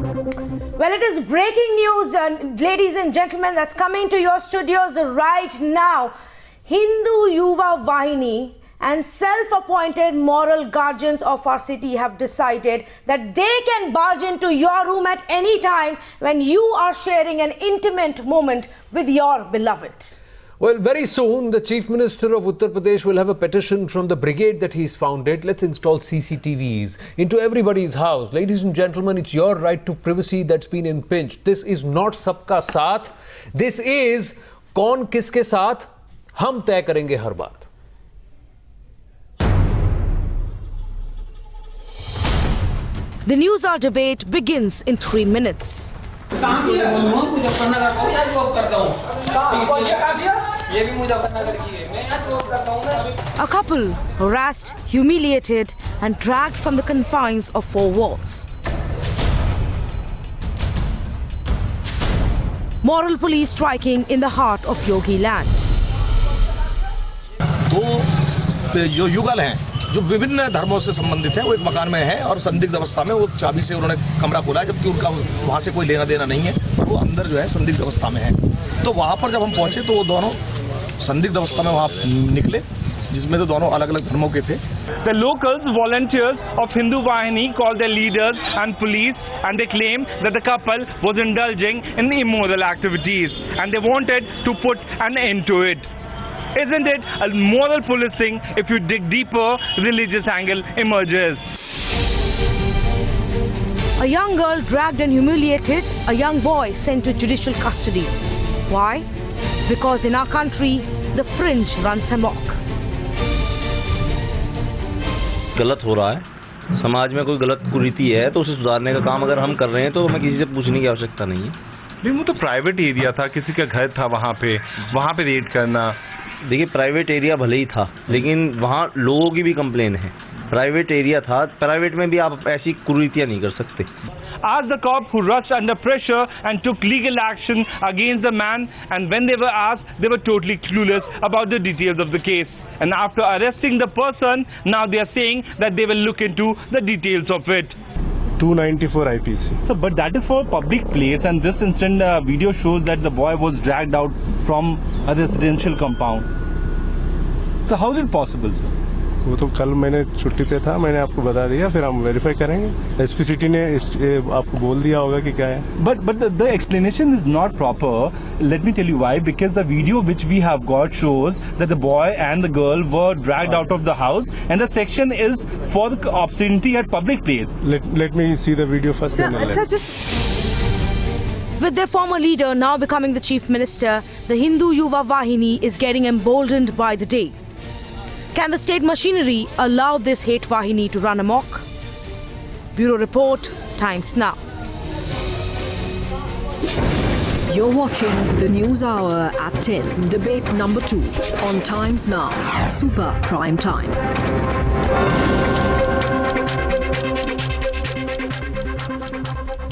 Well, it is breaking news, ladies and gentlemen, that's coming to your studios right now. Hindu Yuva Vahini and self-appointed moral guardians of our city have decided that they can barge into your room at any time when you are sharing an intimate moment with your beloved. Well, very soon, the Chief Minister of Uttar Pradesh will have a petition from the brigade that he's founded. Let's install CCTVs into everybody's house. Ladies and gentlemen, it's your right to privacy that's been impinged. This is not Sabka Saath. This is Kaun Kiske Saath? Hum तय करेंगे हर बात. The News Hour debate begins in 3 minutes. A couple harassed, humiliated and dragged from the confines of 4 walls. Moral police striking in the heart of Yogi land. दो जो युगल हैं जो विभिन्न धर्मों से संबंधित हैं वो एक मकान में है और संदिग्ध अवस्था में वो चाबी से उन्होंने कमरा खोला है, जबकि उनका वहाँ से कोई लेना देना नहीं है और वो अंदर जो है संदिग्ध अवस्था में है। तो वहाँ पर जब हम पहुँचे तो वो दोनों संदिग्ध अवस्था में वहाँ निकले, जिसमें तो दोनों अलग अलग धर्मों के थे। The locals, volunteers of Hindu Vahini called their leaders and police, and they claimed that the couple was indulging in immoral activities and they wanted to put an end to it. Isn't it a moral policing if you dig deeper, religious angle emerges? A young girl dragged and humiliated, a young boy sent to judicial custody. Why? Because in our country, the fringe runs amok. गलत हो रहा है, समाज में कोई गलत कुरीति है तो उसे सुधारने का काम अगर हम कर रहे हैं तो हमें किसी से पूछने की आवश्यकता नहीं है। नहीं, वो तो प्राइवेट एरिया था, किसी का घर था, वहाँ पे रेड करना। देखिए, प्राइवेट एरिया भले ही था लेकिन वहाँ लोगों की भी कंप्लेन है। प्राइवेट एरिया था, प्राइवेट में भी आप ऐसी कुरीतियाँ नहीं कर सकते। Asked the cop who rushed under pressure and took legal action against the man, and when they were asked, they were totally clueless about the details of the case. And after arresting the person, now they are saying that they will look into the details of it. 294 IPC. So, but that is for a public place, and this incident video shows that the boy was dragged out from a residential compound. So, how is it possible, sir? वो तो कल मैंने छुट्टी पे था, मैंने आपको बता दिया, फिर हम वेरीफाई करेंगे। एसपी सिटी ने आपको बोल दिया होगा कि क्या है। But the explanation is not proper. Let me tell you why. Because the video which we have got shows that the boy and the girl were dragged out of the house, and the section is for the obscenity at public place. Let me see the video first. With their former leader now becoming the chief minister, the Hindu Yuva Vahini is getting emboldened by the day. Can the state machinery allow this hate Vahini to run amok? Bureau Report, Times Now. You're watching the News Hour at 10, debate number 2 on Times Now, Super Prime Time.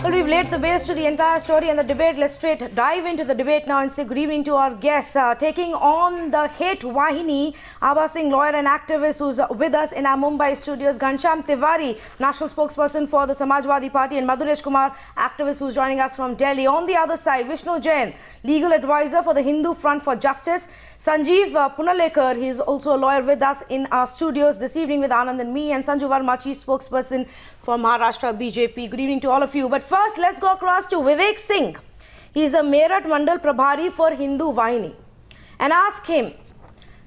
Well, we've laid the base to the entire story and the debate. Let's straight dive into the debate now and say good evening to our guests. Taking on the hate Vahini, Abha Singh, lawyer and activist who's with us in our Mumbai studios. Ghanshyam Tiwari, national spokesperson for the Samajwadi Party, and Madhuresh Kumar, activist who's joining us from Delhi. On the other side, Vishnu Jain, legal advisor for the Hindu Front for Justice. Sanjeev Punalekar, he's also a lawyer with us in our studios this evening with Anand and me, and Sanju Verma, chief spokesperson for Maharashtra BJP. Good evening to all of you. But first, let's go across to Vivek Singh. He's a Meerut Mandal Prabhari for Hindu Vahini. And ask him,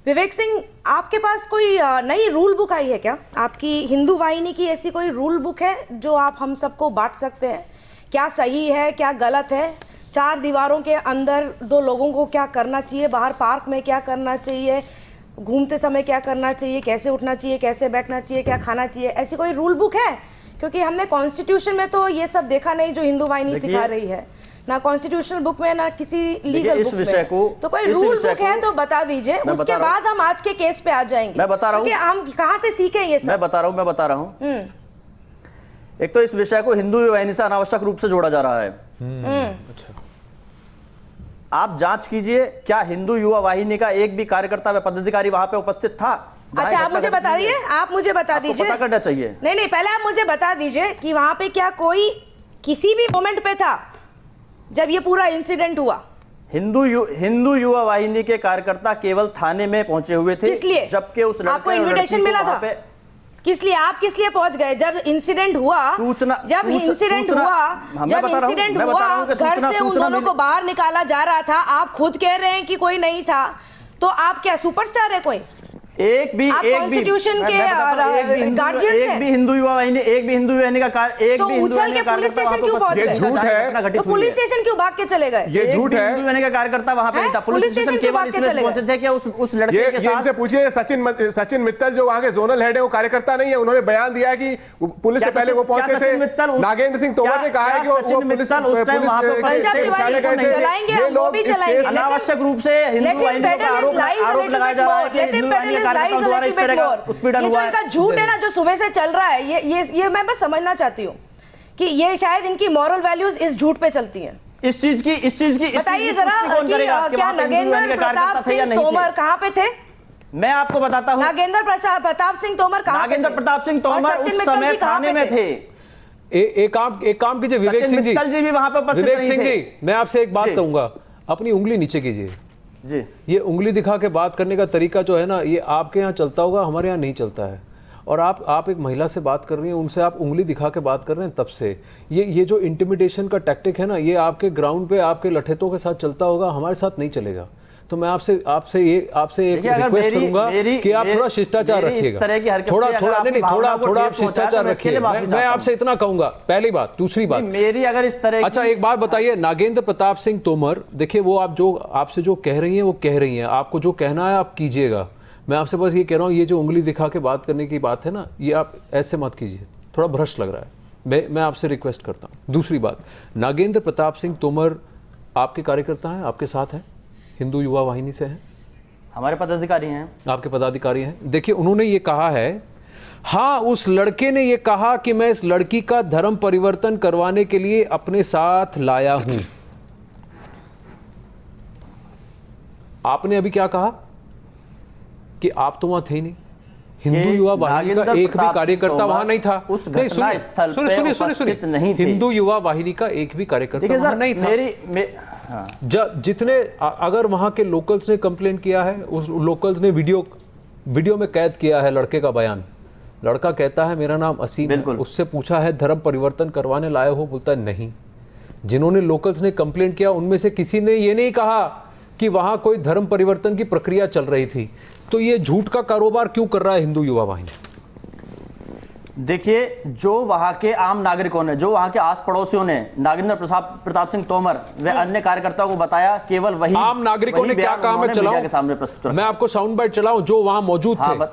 Vivek Singh, आपके पास कोई नई rule book आई है क्या? आपकी हिंदू वाहिनी की ऐसी कोई रूल बुक है जो आप हम सबको बांट सकते हैं? क्या सही है, क्या गलत है? 4 दीवारों के अंदर 2 लोगों को क्या करना चाहिए, बाहर पार्क में क्या करना चाहिए, घूमते समय क्या करना चाहिए, कैसे उठना चाहिए, कैसे बैठना चाहिए, क्या खाना चाहिए, ऐसी कोई रूल बुक है? क्योंकि हमने कॉन्स्टिट्यूशन में तो ये सब देखा नहीं जो हिंदू वाहिनी सिखा रही है, ना कॉन्स्टिट्यूशनल बुक में ना किसी लीगल बुक में। तो कोई रूल बुक है तो बता दीजिए, उसके बाद हम आज के केस पे आ जाएंगे। मैं बता रहा हूँ, हम कहाँ से सीखें ये सब? मैं बता रहा हूँ। एक तो इस विषय को हिंदू वाहिनी से अनावश्यक रूप से जोड़ा जा रहा है। आप जांच कीजिए, क्या हिंदू युवा वाहिनी का एक भी कार्यकर्ता व पदाधिकारी वहां पे उपस्थित था? अच्छा, आप मुझे बता दीजिए, आप मुझे बता दीजिए। पता करना चाहिए। नहीं, पहले आप मुझे बता दीजिए कि वहां पे क्या कोई किसी भी मोमेंट पे था जब ये पूरा इंसिडेंट हुआ? हिंदू युवा वाहिनी के कार्यकर्ता केवल थाने में पहुंचे हुए थे। किस लिए? जबकि उस लड़के आपको इनविटेशन मिला था? किस लिए? आप किस लिए पहुंच गए जब इंसिडेंट हुआ? जब इंसिडेंट हुआ घर से उन दोनों को बाहर निकाला जा रहा था, आप खुद कह रहे हैं कि कोई नहीं था, तो आप क्या सुपरस्टार है कोई? एक भी कॉन्स्टिट्यूशन के गार्जियन एक भी हिंदू युवा वाहिनी का कार्य तो उछल के पुलिस स्टेशन क्यों पहुंच गए? झूठ है। तो पुलिस स्टेशन क्यों भाग के चले गए? ये झूठ है। हिंदू वाहिनी का कार्यकर्ता वहां पे नहीं था, पुलिस स्टेशन के भाग के चले गए थे कि उस लड़के के साथ। इनसे पूछिए सचिन मित्तल जो वहां के जोनल हेड है, वो कार्यकर्ता नहीं है। उन्होंने बयान दिया है कि पुलिस से पहले वो पहुंचे थे। नागेंद्र सिंह तोमर ने कहा है कि वो पुलिस चलाएंगे, वो भी चलाएंगे। अनावश्यक रूप से हिंदू वाहिनी का आरोप लगाया जा रहा है कि हिंदू वाहिनी के कार्यकर्ता द्वारा इस तरह का उत्पीड़न हुआ है। इनका झूठ है ना जो सुबह से चल रहा है, ये मैं बस समझना चाहती हूँ कि ये शायद इनकी मॉरल वैल्यूज इस झूठ पे चलती हैं। इस चीज की बताइए जरा कि क्या नागेंद्र प्रताप सिंह तोमर कहाँ पे थे? मैं आपको बताता हूँ। नागेंद्र प्रताप सिंह तोमर कहाँ? नागेंद्र प्रताप सिंह तोमर उस समय थाने में थे। एक काम कीजिए विवेक सिंह जी भी वहां पर उपस्थित विवेक सिंह जी, मैं आपसे एक बात कहूंगा, अपनी उंगली नीचे कीजिए जी। ये उंगली दिखा के बात करने का तरीका जो है ना, ये आपके यहाँ चलता होगा, हमारे यहाँ नहीं चलता है। और आप एक महिला से बात कर रही हैं, उनसे आप उंगली दिखा के बात कर रहे हैं, तब से ये जो इंटिमिडेशन का टैक्टिक है ना, ये आपके ग्राउंड पे आपके लठेतों के साथ चलता होगा, हमारे साथ नहीं चलेगा। तो मैं आपसे एक रिक्वेस्ट करूंगा कि आप थोड़ा शिष्टाचार रखिएगा, थोड़ा आप शिष्टाचार रखिए। मैं आपसे इतना कहूंगा, पहली बात। दूसरी बात, मेरी अगर इस तरह अच्छा एक बात बताइए, नागेंद्र प्रताप सिंह तोमर, देखिए वो आपसे जो कह रही हैं वो कह रही हैं, आपको जो कहना है आप कीजिएगा। मैं आपसे बस ये कह रहा हूँ, ये जो उंगली दिखा के बात करने की बात है ना, ये आप ऐसे मत कीजिए, थोड़ा भ्रष्ट लग रहा है। मैं आपसे रिक्वेस्ट करता हूँ। दूसरी बात, नागेंद्र प्रताप सिंह तोमर आपके कार्यकर्ता हैं, आपके साथ हैं, हिंदू युवा वाहिनी से हैं, हमारे पदाधिकारी हैं, आपके पदाधिकारी हैं। देखिए उन्होंने ये कहा है, हाँ उस लड़के ने ये कहा कि मैं इस लड़की का धर्म परिवर्तन करवाने के लिए अपने साथ लाया हूं। आपने अभी क्या कहा कि आप तो वहां थे ही नहीं, हिंदू युवा वाहिनी का एक भी कार्यकर्ता वहां नहीं था। नहीं सुनिए, हिंदू युवा वाहिनी का एक भी कार्यकर्ता वहां नहीं था। जितने अगर वहां के लोकल्स ने कंप्लेंट किया है, उस लोकल्स ने वीडियो में कैद किया है लड़के का बयान। लड़का कहता है मेरा नाम असीम है, उससे पूछा है धर्म परिवर्तन करवाने लाए हो, बोलता है नहीं। जिन्होंने लोकल्स ने कंप्लेंट किया उनमें से किसी ने ये नहीं कहा कि वहां कोई धर्म परिवर्तन की प्रक्रिया चल रही थी। तो ये झूठ का कारोबार क्यों कर रहा है हिंदू युवा वाहिनी? देखिए, जो वहां के आम नागरिकों ने, जो वहां के आस पड़ोसियों ने नागेंद्र प्रताप सिंह तोमर व अन्य कार्यकर्ताओं को बताया, केवल वही आम नागरिकों ने क्या कहा? मैं चलाऊं, मैं आपको साउंड बाइट चलाऊं। जो वहां मौजूद थे,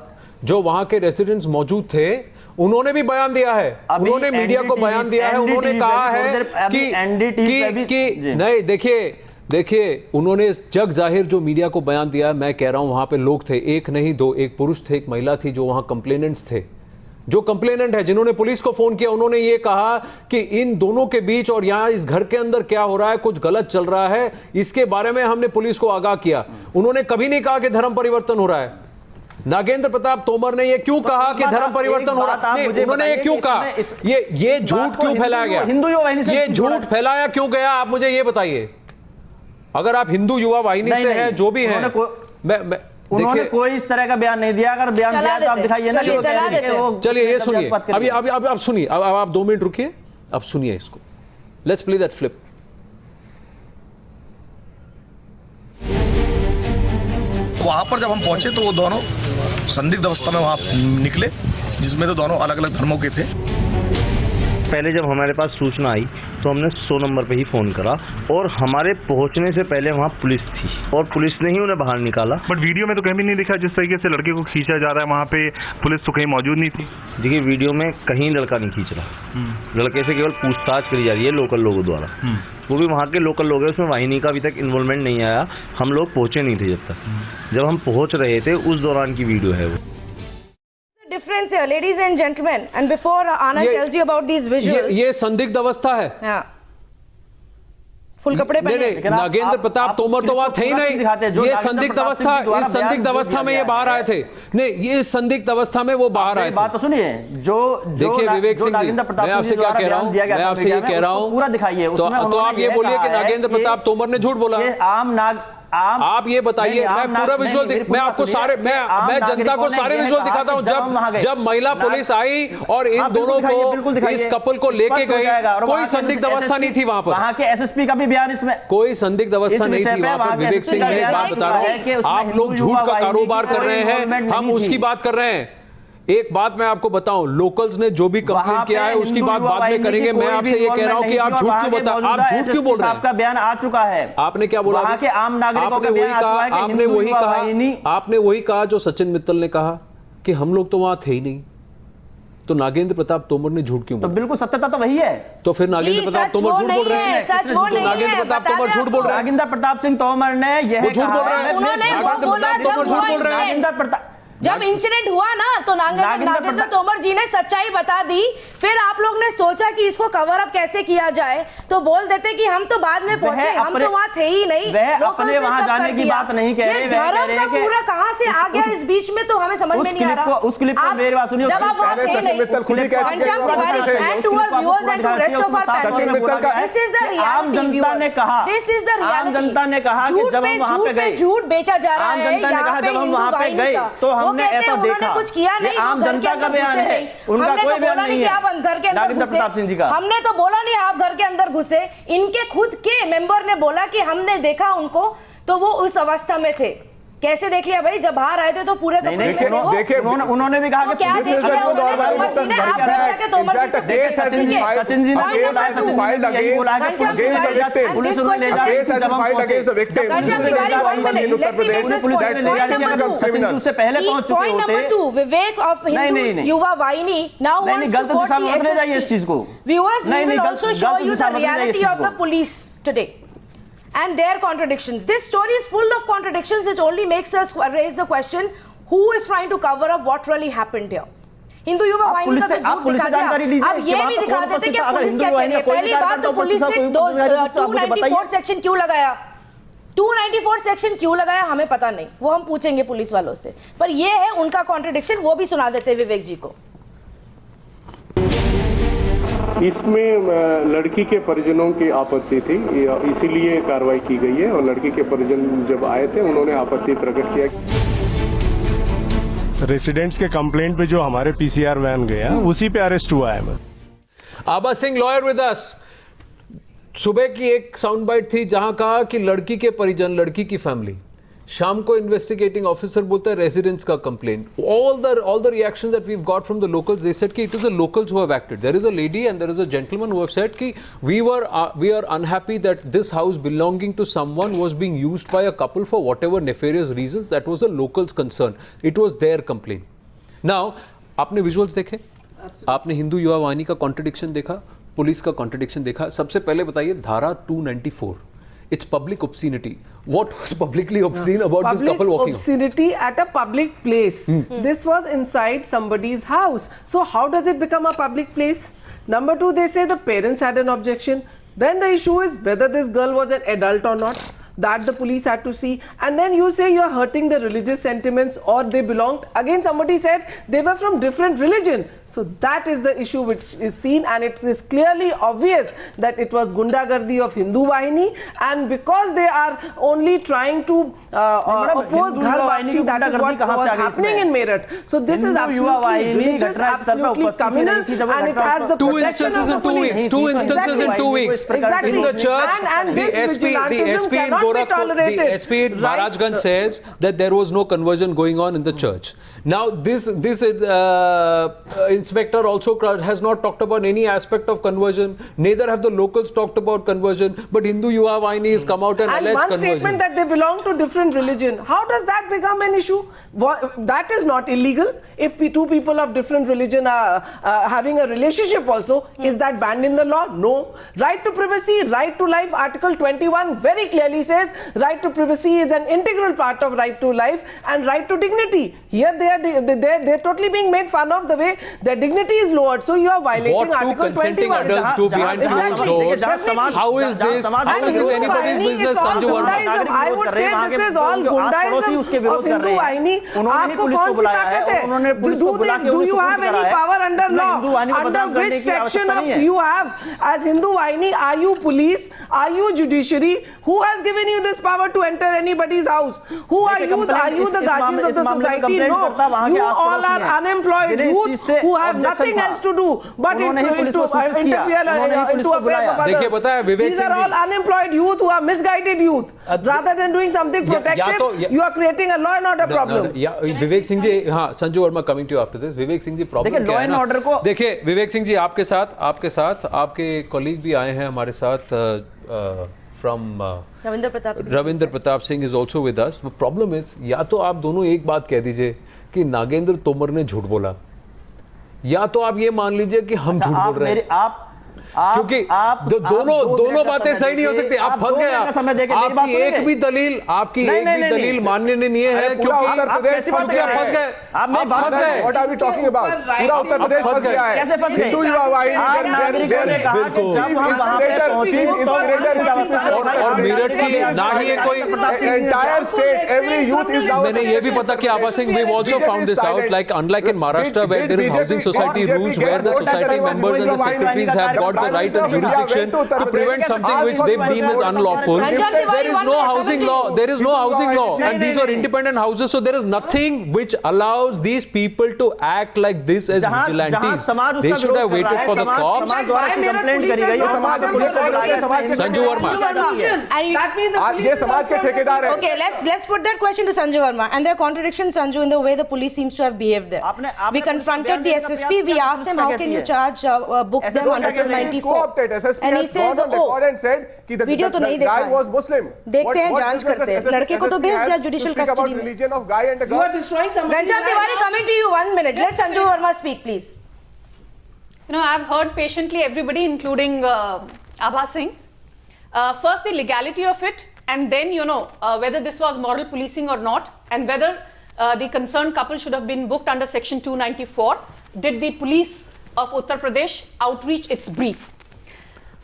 जो वहां के रेसिडेंट्स मौजूद थे, उन्होंने भी बयान दिया है, उन्होंने मीडिया को बयान दिया है, उन्होंने कहा है कि नहीं, देखिए उन्होंने जग जाहिर जो मीडिया को बयान दिया है। मैं कह रहा हूं वहां पे लोग थे, एक नहीं दो, एक पुरुष थे, एक महिला थी, जो वहां कंप्लेनेंट्स थे। जो कंप्लेनेंट है, जिन्होंने पुलिस को फोन किया, उन्होंने ये कहा कि इन दोनों के बीच और यहां इस घर के अंदर क्या हो रहा है, कुछ गलत चल रहा है, इसके बारे में हमने पुलिस को आगाह किया। उन्होंने कभी नहीं कहा कि धर्म परिवर्तन हो रहा है। नागेंद्र प्रताप तोमर ने ये क्यों कहा कि धर्म परिवर्तन हो रहा है? उन्होंने ये क्यों कहा? ये झूठ क्यों फैलाया गया? ये झूठ फैलाया क्यों गया? आप मुझे ये बताइए। अगर आप हिंदू युवा वाहिनी से हैं, जो भी हैं, उन्होंने कोई इस तरह का बयान नहीं दिया। अगर बयान दिया तो आप दिखाइए ना। चलिए ये सुनिए, अब सुनिए, अब आप 2 मिनट रुकिए, अब सुनिए इसको। Let's play that flip. वहां पर जब हम पहुंचे तो वो दोनों संदिग्ध अवस्था में वहां निकले, जिसमें तो दोनों अलग अलग धर्मों के थे। पहले जब हमारे पास सूचना आई तो हमने 100 नंबर पे ही फ़ोन करा, और हमारे पहुंचने से पहले वहाँ पुलिस थी और पुलिस ने ही उन्हें बाहर निकाला। बट वीडियो में तो कहीं भी नहीं दिखा जिस तरीके से लड़के को खींचा जा रहा है, वहाँ पे पुलिस तो कहीं मौजूद नहीं थी। देखिए, वीडियो में कहीं लड़का नहीं खींच रहा, लड़के से केवल पूछताछ करी जा रही है लोकल लोगों द्वारा। वो भी वहाँ के लोकल लोग हैं, उसमें वाहिनी का अभी तक इन्वॉल्वमेंट नहीं आया। हम लोग पहुँचे नहीं थे जब तक, जब हम पहुँच रहे थे उस दौरान की वीडियो है वो। Difference here, ladies and gentlemen, and before Anand tells you about these visuals, ये संदिग्ध अवस्था है। फुल कपड़े नहीं पहने। नहीं, नागेंद्र प्रताप तोमर तो वहां थे ही नहीं। ये संदिग्ध अवस्था, इस संदिग्ध अवस्था में ये बाहर आए थे। नहीं, ये संदिग्ध अवस्था में वो बाहर आए थे। बात तो सुनिए, जो देखिए विवेक सिंह जी, मैं आपसे क्या कह रहा हूं, मैं आपसे ये कह रहा हूं, पूरा दिखाइए। तो आप ये बोलिए कि नागेंद्र प्रताप तोमर ने झूठ बोला। आप ये बताइए, मैं पूरा विजुअल, मैं आपको सारे, मैं जनता को सारे विजुअल दिखाता हूं। जब महिला पुलिस आई और इन दोनों को, इस कपल को लेके गई, कोई संदिग्ध अवस्था नहीं थी वहां पर। वहां के एसएसपी का भी बयान इसमें, कोई संदिग्ध अवस्था नहीं थी वहां पर। विवेक सिंह, मैं एक बात बता रहा हूं, आप लोग झूठ का कारोबार कर रहे हैं, हम उसकी बात कर रहे हैं। एक बात मैं आपको बताऊं, लोकल्स ने जो भी कंप्लेंट किया है उसकी बात बाद में करेंगे। मैं आपसे ये कह रहा हूं कि आप झूठ क्यों बता, आप झूठ क्यों बोल रहे हैं? आपका बयान आ चुका है। आपने क्या बोला? वहां के आम नागरिकों का बयान आ चुका है कि आपने वही कहा जो सचिन मित्तल ने कहा कि हम लोग तो वहां थे ही नहीं। तो नागेंद्र प्रताप तोमर ने झूठ क्यों बोला? तो बिल्कुल सत्यता तो वही है। तो फिर नागेंद्र प्रताप तोमर झूठ बोल रहे हैं। सच वो नहीं है, नागेंद्र प्रताप तोमर झूठ बोल रहे हैं। नागेंद्र प्रताप सिंह तोमर ने यह झूठ बोल रहे हैं। उन्होंने वो बोला जब इंसिडेंट हुआ ना, तो नागेंद्र तोमर जी ने सच्चाई बता दी। फिर आप लोग ने सोचा कि इसको कवर अप कैसे किया जाए, तो बोल देते कि हम तो बाद में पहुंचे, हम तो वहां थे ही नहीं। अपने वहां जाने की बात नहीं कह रहे। धर्म का पूरा कहां से आ गया इस बीच में, तो हमें समझ में नहीं आ रहा। उस क्लिप को मेरी बात सुनिए, जब आप वहां थे नहीं। Ghanshyam Tiwari and to our viewers and to rest of our panel, this is the reality. आम जनता ने कहा, दिस इज द रियलिटी। आम जनता ने कहा कि जब हम वहां पे गए, झूठ बेचा जा रहा है। आम जनता ने कहा जब हम वहां पे गए तो हमने ऐसा देखा। कुछ किया नहीं, आम जनता का बयान है, उनका कोई बयान नहीं है। आप घर के अंदर घुसे, हमने तो बोला नहीं आप घर के अंदर घुसे। इनके खुद के मेंबर ने बोला कि हमने देखा उनको, तो वो उस अवस्था में थे। कैसे देख लिया भाई? जब बाहर आए थे तो पूरे कपड़े में थे वो। देखिए उन्होंने भी कहा कि क्या देख लिया उन्होंने? तोमर जी ने आप घर जाके तोमर जी से पूछे। सचिन जी ने उससे पहले पहुंच चुके होते। Point number 2, Vivek of Hindu Yuva Vahini now wants to quote the SSP. इस चीज को viewers, we will also show you the reality of the police today and their contradictions. This story is full of contradictions, which only makes us raise the question, who is trying to cover up what really happened here? Hindu Yuva वाहिनी का तो झूठ दिखा दिया। अब ये भी दिखा देते कि पुलिस क्या कह रही है। पहली बात तो पुलिस ने 294 सेक्शन क्यों लगाया? 294 सेक्शन क्यों लगाया हमें पता नहीं, वो हम पूछेंगे पुलिस वालों से। पर ये है उनका कॉन्ट्रडिक्शन, वो भी सुना देते विवेक जी को। इसमें लड़की के परिजनों की आपत्ति थी, इसीलिए कार्रवाई की गई है। और लड़की के परिजन जब आए थे उन्होंने आपत्ति प्रकट किया। रेसिडेंट्स के कंप्लेंट पे जो हमारे पीसीआर वैन गया उसी पे अरेस्ट हुआ है। आबा सिंह, लॉयर विद अस। सुबह की एक साउंड बाइट थी जहां कहा कि लड़की के परिजन, लड़की की फैमिली, शाम को इन्वेस्टिगेटिंग ऑफिसर बोलता है रेजिडेंट्स का complaint. All the reaction that we have got from the locals, they said कि it is the locals who have acted. There is a lady and there is a gentleman who have said कि we are unhappy that this house belonging to someone was being used by a couple for whatever nefarious reasons. That was the locals concern, it was their complaint. Now आपने visuals देखे, आपने हिंदू युवा वाहिनी का contradiction देखा, police का contradiction देखा। सबसे पहले बताइए, धारा 294, it's public obscenity. What was publicly obscene about this couple walking? Obscenity at a public place. This was inside somebody's house. So how does it become a public place? Number 2, they say the parents had an objection. Then the issue is whether this girl was an adult or not. That the police had to see. And then you say you are hurting the religious sentiments or they belonged. Again somebody said they were from different religion. So that is the issue which is seen, and it is clearly obvious that it was gundagardi of Hindu Vahini, and because they are only trying to oppose Ghar Wapsi, that is what was happening in Meerut. So this is absolutely religious, absolutely communal, and it has the two instances in 2 weeks. Two instances in 2 weeks. Exactly. In the church, and the SP in Gorakhpur, the SP in Maharajganj says that there was no conversion going on in the church. Now this inspector also has not talked about any aspect of conversion. Neither have the locals talked about conversion. But Hindu Yuva Vahini has come out and alleged one conversion. Statement that they belong to different religion. How does that become an issue? That is not illegal. If two people of different religion are having a relationship also, is that banned in the law? No. Right to privacy, right to life. Article 21 very clearly says right to privacy is an integral part of right to life and right to dignity. Here they are totally being made fun of the way their dignity is lowered. So you are violating What two Article consenting 21. adults do behind closed doors? How is this anybody's business, Sanju Verma? I would say this is all Gundaism of Hindu Vahini. आपको कौन सी ताकत है? Do you have any power under law? Under which section of you have as Hindu Vahini? Are you police? Are you judiciary? Who has given you this power to enter anybody's house? Who are you? Are you the guardians of the society? No. You all are unemployed youth who have nothing else to do but interfere into affairs of देखिए others. पता है विवेक These are Singh all unemployed youth who are misguided youth. Rather than doing something protective, you are creating a law and order problem. विवेक सिंह जी, हाँ, Sanju Verma coming to after this. Vivek Singh ji, problem क्या है ना? देखिए विवेक सिंह जी, आपके साथ आपके कॉलीग भी आए हैं हमारे साथ from Ravindra Pratap Singh is also with us. Problem is, या तो आप दोनों एक बात कह दीजिए कि नागेंद्र तोमर ने झूठ बोला, या तो आप ये मान लीजिए कि हम झूठ बोल रहे हैं. क्योंकि दोनों बातें सही नहीं हो सकती. आप फंस गए. आपकी एक भी दलील मानने नहीं है, क्योंकि आप फंस गए. What are we talking about? पूरा उत्तर प्रदेश फंस गया है. कैसे फंस गए? हिंदू युवा वाहिनी और मेरठ की ना ही ये कोई entire state, every youth is now. मैंने ये भी पता कि आभा Singh, we've also found this out, like unlike in Maharashtra where there is housing society rules where the society members and the secretaries have got the right and jurisdiction to prevent something which they deem as unlawful. There is no housing law, and these are independent houses, so there is nothing which allows these people to act like this as vigilantes. They should have waited for the cops. Sanju Verma. ये समाज के ठेकेदार हैं. Okay, let's put that question to Sanju Verma, and there are contradictions, Sanju, in the way the police seems to have behaved there. We confronted the SSP. We asked him, how can you charge book them under 94? And he says, video तो नहीं देखा है. देखते हैं, जांच करते हैं. लड़के को तो भेज दिया जुडिशियल कस्टडी में. You are destroying somebody. Ghanshyam Tiwari, coming to you, 1 minute. Let Sanju Verma speak, please. You know, I've heard patiently everybody, including Abha Singh. First, the legality of it, and then, you know, whether this was moral policing or not, and whether the concerned couple should have been booked under Section 294. Did the police of Uttar Pradesh outreach its brief?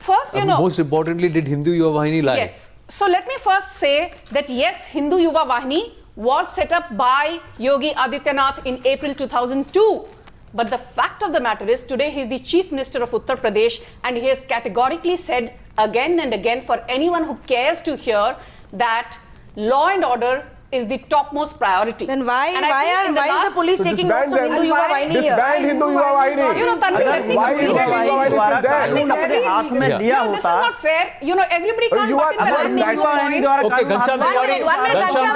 First, you know. Most importantly, did Hindu Yuva Vahini lie? Yes. So let me first say that yes, Hindu Yuva Vahini was set up by Yogi Adityanath in April 2002. But the fact of the matter is, today he is the Chief Minister of Uttar Pradesh, and he has categorically said again and again, for anyone who cares to hear, that law and order is the topmost priority. Then why is the police taking notes from Hindu Yuva Vahini here? Disband Hindu Yuva Vahini. You know, Tanvi, let me this is not fair. You know, everybody can't butt in the line. Okay, Ghanshyam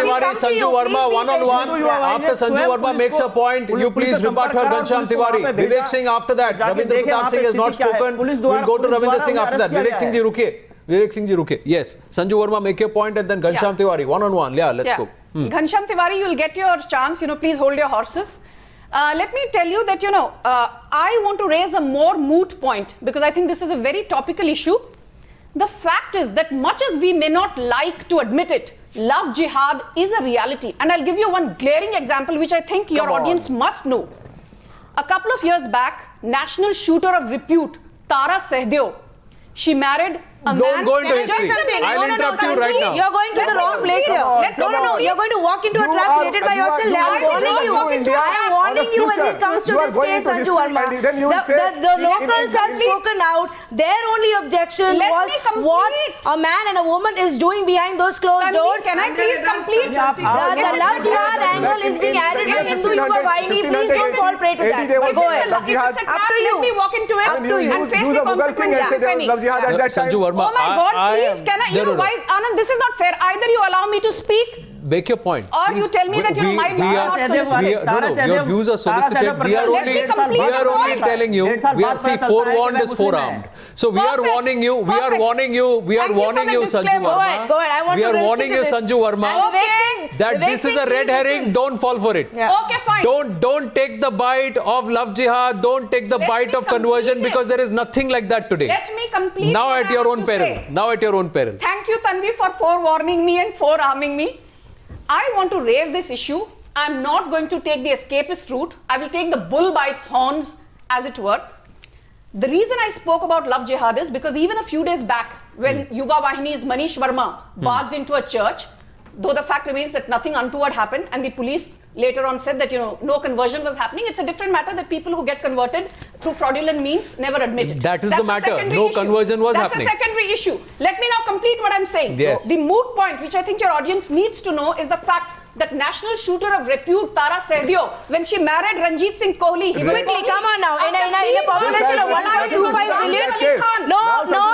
Tiwari, Sanju Verma, one-on-one. After Sanju Verma makes a point, you please rebut her, Ghanshyam Tiwari. Vivek Singh after that. Ravindra Pratap Singh has not spoken. We'll go to Ravindra Singh after that. Vivek Singh ji, rukiye. Vivek Singh ji, rukiye. Yes, Sanju Verma, make your point, and then Ghanshyam Tiwari, one-on-one. Yeah, let's go. Ghanshyam Tiwari, you'll get your chance. You know, please hold your horses. Let me tell you that, you know, I want to raise a more moot point, because I think this is a very topical issue. The fact is that much as we may not like to admit it, love jihad is a reality. And I'll give you one glaring example which I think your audience must know. A couple of years back, national shooter of repute, Tara Sehdev, she married a man. Don't go into Can I say history. something? I'll interrupt you right now. You're going to the wrong place here. No. You're going to walk into a trap created by yourself. I'm warning you. I'm warning you when it comes to this case, Sanju Verma. The locals have spoken out. Their only objection was what a man and a woman is doing behind those closed doors. Can I please complete? The love jihad angle is being added by Hindu Yuva Vahini. Please don't fall prey to that. But go ahead. Up to you. Let me walk into it and face the consequences, if any. Sanju Verma, oh my God, please, can I, you know, why, Anand, this is not fair. Either you allow me to speak, make your point. Or please. You tell me that, you know, my views are not solicited. No, your views are solicited. We are only telling you, see, forewarned is forearmed. So we are warning you, we are warning you, Sanju Verma. Go ahead, I want we to are warning you, Sanju Verma, okay. that this is a red herring, don't fall for it. Yeah. Okay, fine. Don't take the bite of love jihad, don't take the bite of conversion, because there is nothing like that today. Let me complete. Now at your own peril. Now at your own peril. Thank you, Tanvi, for forewarning me and forearming me. I want to raise this issue. I'm not going to take the escapist route. I will take the bull by its horns as it were. The reason I spoke about love jihad is because even a few days back, when Yuva Wahini's Manish Verma barged into a church, though the fact remains that nothing untoward happened, and the police later on said that no conversion was happening, it's a different matter that people who get converted through fraudulent means never admit it. That is the matter. No conversion was happening. That's a secondary issue. Let me now complete what I'm saying. Yes. So, the moot point, which I think your audience needs to know, is the fact that national shooter of repute Tara Sehdio, when she married Ranjit Singh Kohli, he Quickly, come on now. In a population of 1.25 billion, no,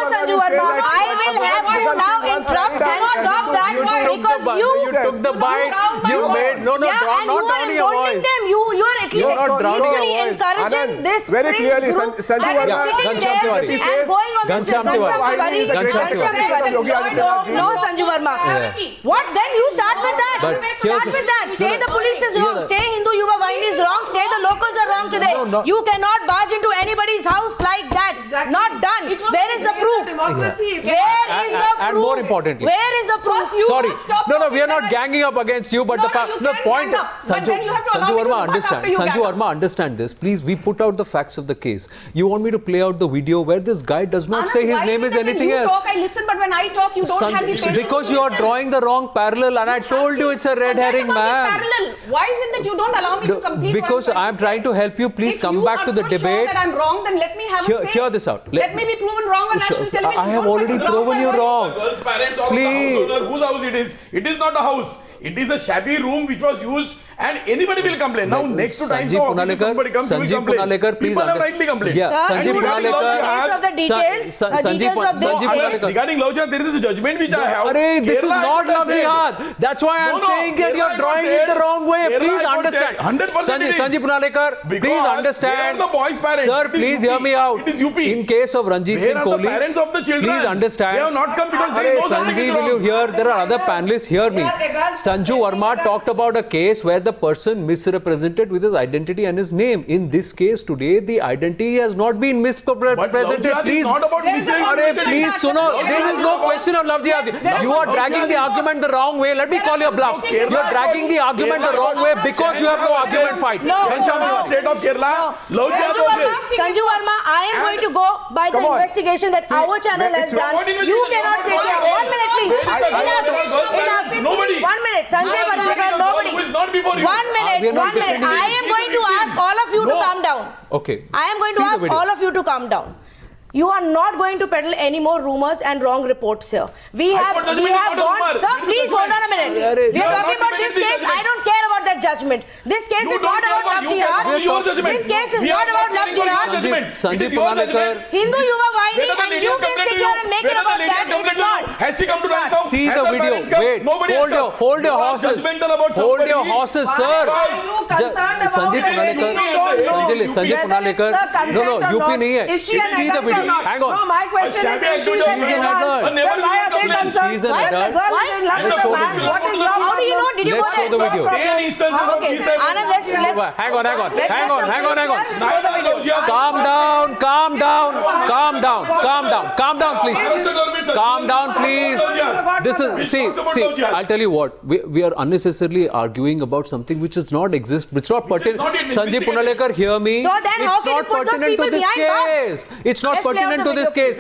Sanju Verma, I will have to now interrupt and stop that because you took the bite. You made not drowning your voice. Them. You are at least literally encouraging this very clearly, group Sanju that is sitting there and going on this No, Sanju Verma. What then? You start with that. Start with that. Say the police is wrong. Say Hindu Yuva Wahini is wrong. Say the locals are wrong today. You cannot barge into anybody's house like that. Exactly. Not done. Where is the proof? Where is the proof? And more importantly, where is the proof? Sorry. No, we are not ganging up against you, but the point. Sanju Verma, understand this. Please, we put out the facts of the case. You want me to play out the video where this guy does not say his name is anything else? When you talk, I listen, but when I talk, you don't have the patience. Because you are drawing the wrong parallel, and I told you it's a red herring, man. Why is it that you don't allow me to complete? Because I am trying to help you. Please come back to the debate. If you are so sure that I'm wrong, then let me have a say. Hear this out. Let me be proven wrong on national television. I have already proven you wrong. Girl's parents or Please. the house owner, whose house it is. It is not a house. It is a shabby room which was used, and anybody will complain. Now, next to time, somebody comes, he will complain. Punalekar, please. People have rightly complained. Yeah, Sanjeev Punalekar. Regarding love jihad, there is a judgment which I have. This is not love jihad. That's why I am saying that you are drawing it the wrong way. Please understand. 100% Sanjeev Punalekar, please understand. The boys' parents. Sir, please hear me out. It is UP. In case of Ranjit Singh Kohli, the parents of the children. please understand. They have not come because they know something is Sanjeev, will you hear? There are other panelists. Hear me. Sanju Verma talked about a case where the person misrepresented with his identity and his name. In this case today, the identity has not been misrepresented. Please, please, Suno, there is no question of love jihad. You are dragging the argument the wrong way. Let me call you a bluff. You are dragging the argument the wrong way because you have no argument fight. State of Kerala. Sanju Verma, I am going to go by the investigation that our channel has done. You cannot sit here. 1 minute, please. Enough. 1 minute. Sanjay Punalekar, nobody. 1 minute. I am going to ask all of you to calm down. Okay. I am going to ask all of you to calm down. You are not going to peddle any more rumors and wrong reports here. We have gone. Sir, please hold on a minute. We are talking about this case. I don't care about that judgment. This case is not about love jihad. This case is not about love jihad. Sanjeev Punalekar. Hindu Yuva Wahini, and you can sit here and make it about that. It's not. Has she come to my house? See the video. Wait. Hold your horses. Hold your horses, sir. Sanjeev Punalekar. No, UP nahi hai. See the video. Hang on. No, my question is, She's an adult. She's an adult. How do you know? Did you go there? Let's show the video. Okay, Anand, let's Hang on. show the video. Calm down, please. Calm down, please. This is see. I'll tell you what. We are unnecessarily arguing about something which does not exist. It's not pertinent. Sanjeev Punalekar, hear me. So then, how can you put those people behind bars? It's not pertinent to this case.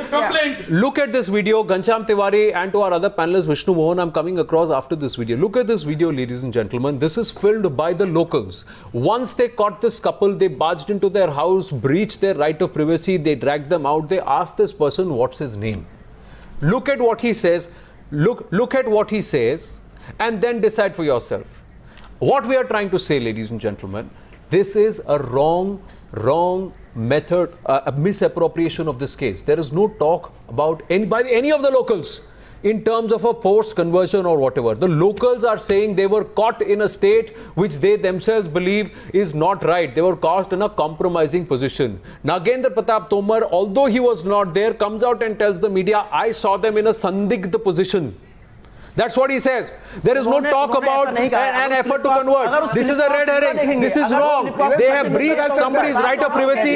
Look at this video, Ghanshyam Tiwari, and to our other panelists, Vishnu Mohan. I'm coming across after this video. Look at this video, ladies and gentlemen. This is filmed by the locals. Once they caught this couple, they barged into their house, breached their right of privacy, they dragged them out. They asked this person, what's his name? Look at what he says. Look at what he says, and then decide for yourself. What we are trying to say, ladies and gentlemen, this is a wrong method, a misappropriation of this case. There is no talk about any of the locals in terms of a forced conversion or whatever. The locals are saying they were caught in a state which they themselves believe is not right. They were caught in a compromising position. Nagendra Pratap Tomar, although he was not there, comes out and tells the media, I saw them in a sandigdha position. That's what he says. There is no talk about an effort to convert. This is a red herring. This is wrong. They have breached somebody's right of privacy.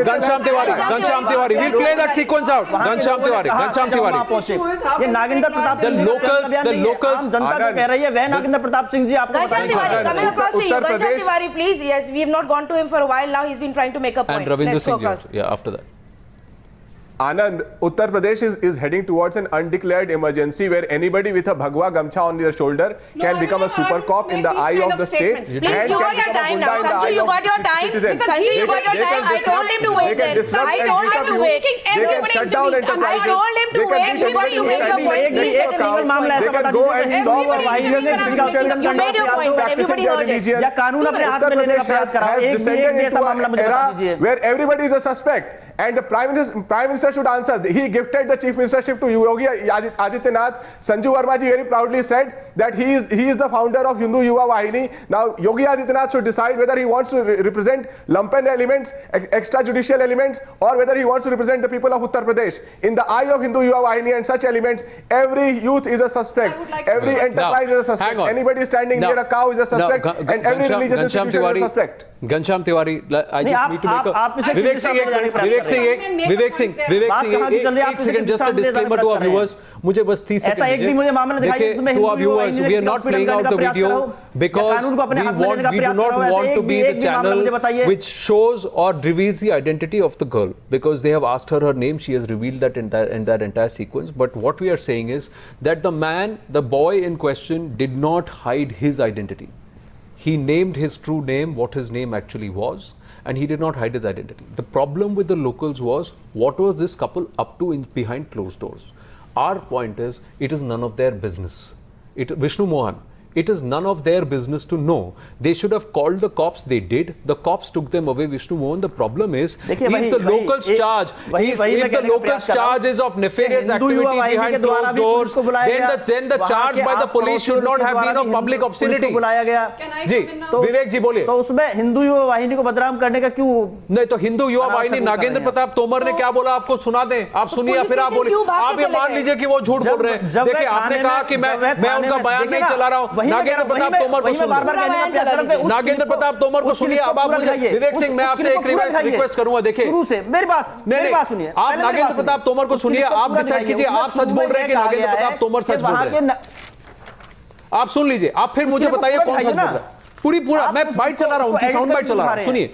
Ghanshyam Tiwari. We'll play that sequence out. Ghanshyam Tiwari. ये Nagendra Pratap The locals. जनता को कह रही है वह नागेंद्र प्रताप सिंह जी आपको Ghanshyam Tiwari, coming across to you. Ghanshyam Tiwari, please. Yes, we have not gone to him for a while now. He's been trying to make a point. And Ravinder Let's go Singh, across. yeah, after that. Anand, Uttar Pradesh is heading towards an undeclared emergency where anybody with a bhagwa gamcha on their shoulder can become a super cop in the eye of the state. Please, you got your time now. Sanju, you got your time. Sanju, you got your time. I told him to wait then. I told him to wait. They can shut down enterprises. I told him to wait. You got to make your point. Please let him make his point. They can go and stop or You made your point, but everybody heard it. या कानून अपने हाथ में लेने का प्रयास कर रहा है एक भी ऐसा मामला मुझे बता दीजिए where everybody is a suspect. And the Prime Minister should answer. He gifted the Chief Ministership to Yogi Adityanath. Sanju Verma ji very proudly said that he is the founder of Hindu Yuva Vahini. Now Yogi Adityanath should decide whether he wants to represent lumpen elements, extrajudicial elements, or whether he wants to represent the people of Uttar Pradesh. In the eye of Hindu Yuva Vahini and such elements, every youth is a suspect. Every enterprise is a suspect. Anybody standing near a cow is a suspect. And every religious institution is a suspect. Ghanshyam Tiwari, I just need to make a... Vivek Singh, एक second, just a disclaimer to our viewers. मुझे बस 30 second देखिए to our viewers, we are not playing out the video because we do not want to be the channel which shows or reveals the identity of the girl, because they have asked her name, she has revealed that in that entire sequence. But what we are saying is that the boy in question did not hide his identity. He named his true name, what his name actually was, and he did not hide his identity. The problem with the locals was, what was this couple up to behind closed doors? Our point is, it is none of their business. Vishnu Mohan, it is none of their business to know. They should have called the cops. They did. The cops took them away. Vishnu Mohan, the problem is, if the locals charge is of nefarious activity behind closed doors, then the charge by the police should not have been of public obscenity. जी, विवेक जी बोलिए. तो उसमें हिंदू युवा वाहिनी को बदनाम करने का क्यों? नहीं तो हिंदू युवा वाहिनी नागेंद्र प्रताप तोमर ने क्या बोला आपको सुना दें, आप सुनिए फिर आप बोलिए. आप ये मान लीजिए कि वो झूठ बोल रहे हैं. देखिए आपने कहा कि मैं उनका बयान नहीं चला रहा हूं. नागेंद्र प्रताप तोमर को सुनिए. नागेंद्र प्रताप तोमर को सुनिए. अब आप मुझे विवेक सिंह, मैं आपसे एक रिक्वेस्ट करूंगा. देखिए मेरी बात सुनिए. आप नागेंद्र प्रताप तोमर को सुनिए. आप डिसाइड कीजिए आप सच बोल रहे हैं कि नागेंद्र प्रताप तोमर सच बोल रहे हैं. आप सुन लीजिए. आप फिर मुझे बताइए कौन सच बोल रहा है. पूरा मैं बाइट चला रहा हूं, उनकी साउंड बाइट चला रहा हूं. सुनिए.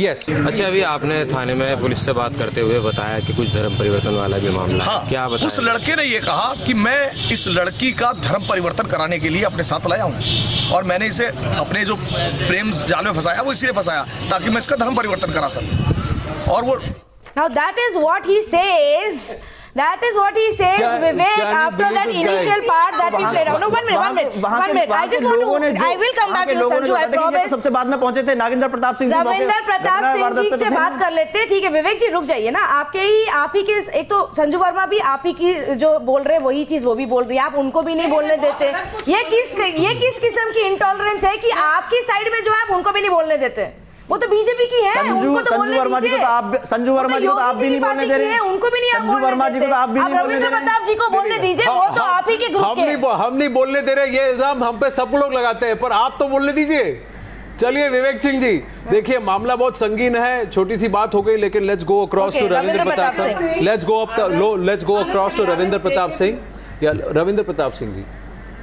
यस. अच्छा, अभी आपने थाने में पुलिस से बात करते हुए बताया कि कुछ धर्म परिवर्तन वाला भी मामला है. क्या बताया? उस लड़के ने ये कहा कि मैं इस लड़की का धर्म परिवर्तन कराने के लिए अपने साथ लाया हूं और मैंने इसे अपने जो प्रेम जाल में फंसाया वो इसलिए फंसाया ताकि मैं इसका धर्म परिवर्तन करा सकूं. और वो Now that is what he says. That is what he says, Vivek, after that initial part that we played out. No, one minute. I just want to, I will come back to you, Sanju, I promise. सबसे बाद में पहुंचे थे नागेंद्र प्रताप सिंह जी से बात कर लेते हैं. ठीक है विवेक जी, रुक जाइए ना. आप ही के एक तो संजू वर्मा भी आप ही की जो बोल रहे हैं वही चीज वो भी बोल रही है. आप उनको भी नहीं बोलने देते. ये किस किस्म की इंटॉलरेंस है कि आपकी साइड में जो है आप उनको भी नहीं बोलने देते. वो तो बीजेपी की है. उनको तो बोलने दीजिए. संजू वर्मा जी को आप भी नहीं बोलने दे रहे हैं. उनको भी नहीं आप बोलने देते. आप रविंद्र प्रताप जी को बोलने दीजिए. वो तो आप ही के ग्रुप के. हम नहीं बोलने दे रहे. ये इल्जाम हम पे सब लोग लगाते हैं, पर आप तो बोलने दीजिए. चलिए विवेक सिंह जी, देखिए मामला बहुत संगीन है. छोटी सी बात हो गई, लेकिन let's go across to Ravindra Pratap Singh. Let's go across to Ravindra Pratap Singh. Yeah Ravindra Pratap Singh ji,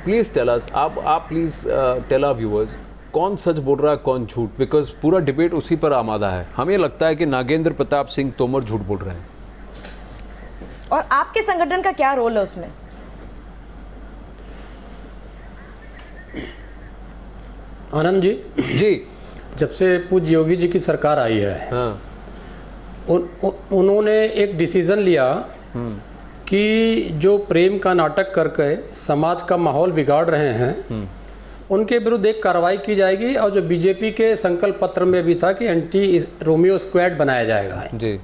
please tell us, आप प्लीज टेल आवर व्यूअर्स, कौन सच बोल रहा है कौन झूठ, बिकॉज पूरा डिबेट उसी पर आमादा है. हमें लगता है कि नागेंद्र प्रताप सिंह तोमर झूठ बोल रहे हैं. और आपके संगठन का क्या रोल है उसमें? आनंद जी, जब से पूज्य योगी जी की सरकार आई है, हाँ, उन्होंने एक डिसीजन लिया कि जो प्रेम का नाटक करके समाज का माहौल बिगाड़ रहे हैं उनके विरुद्ध एक कार्रवाई की जाएगी. और जो बीजेपी के संकल्प पत्र में भी था कि एंटी रोमियो स्क्वाड बनाया जाएगा जी.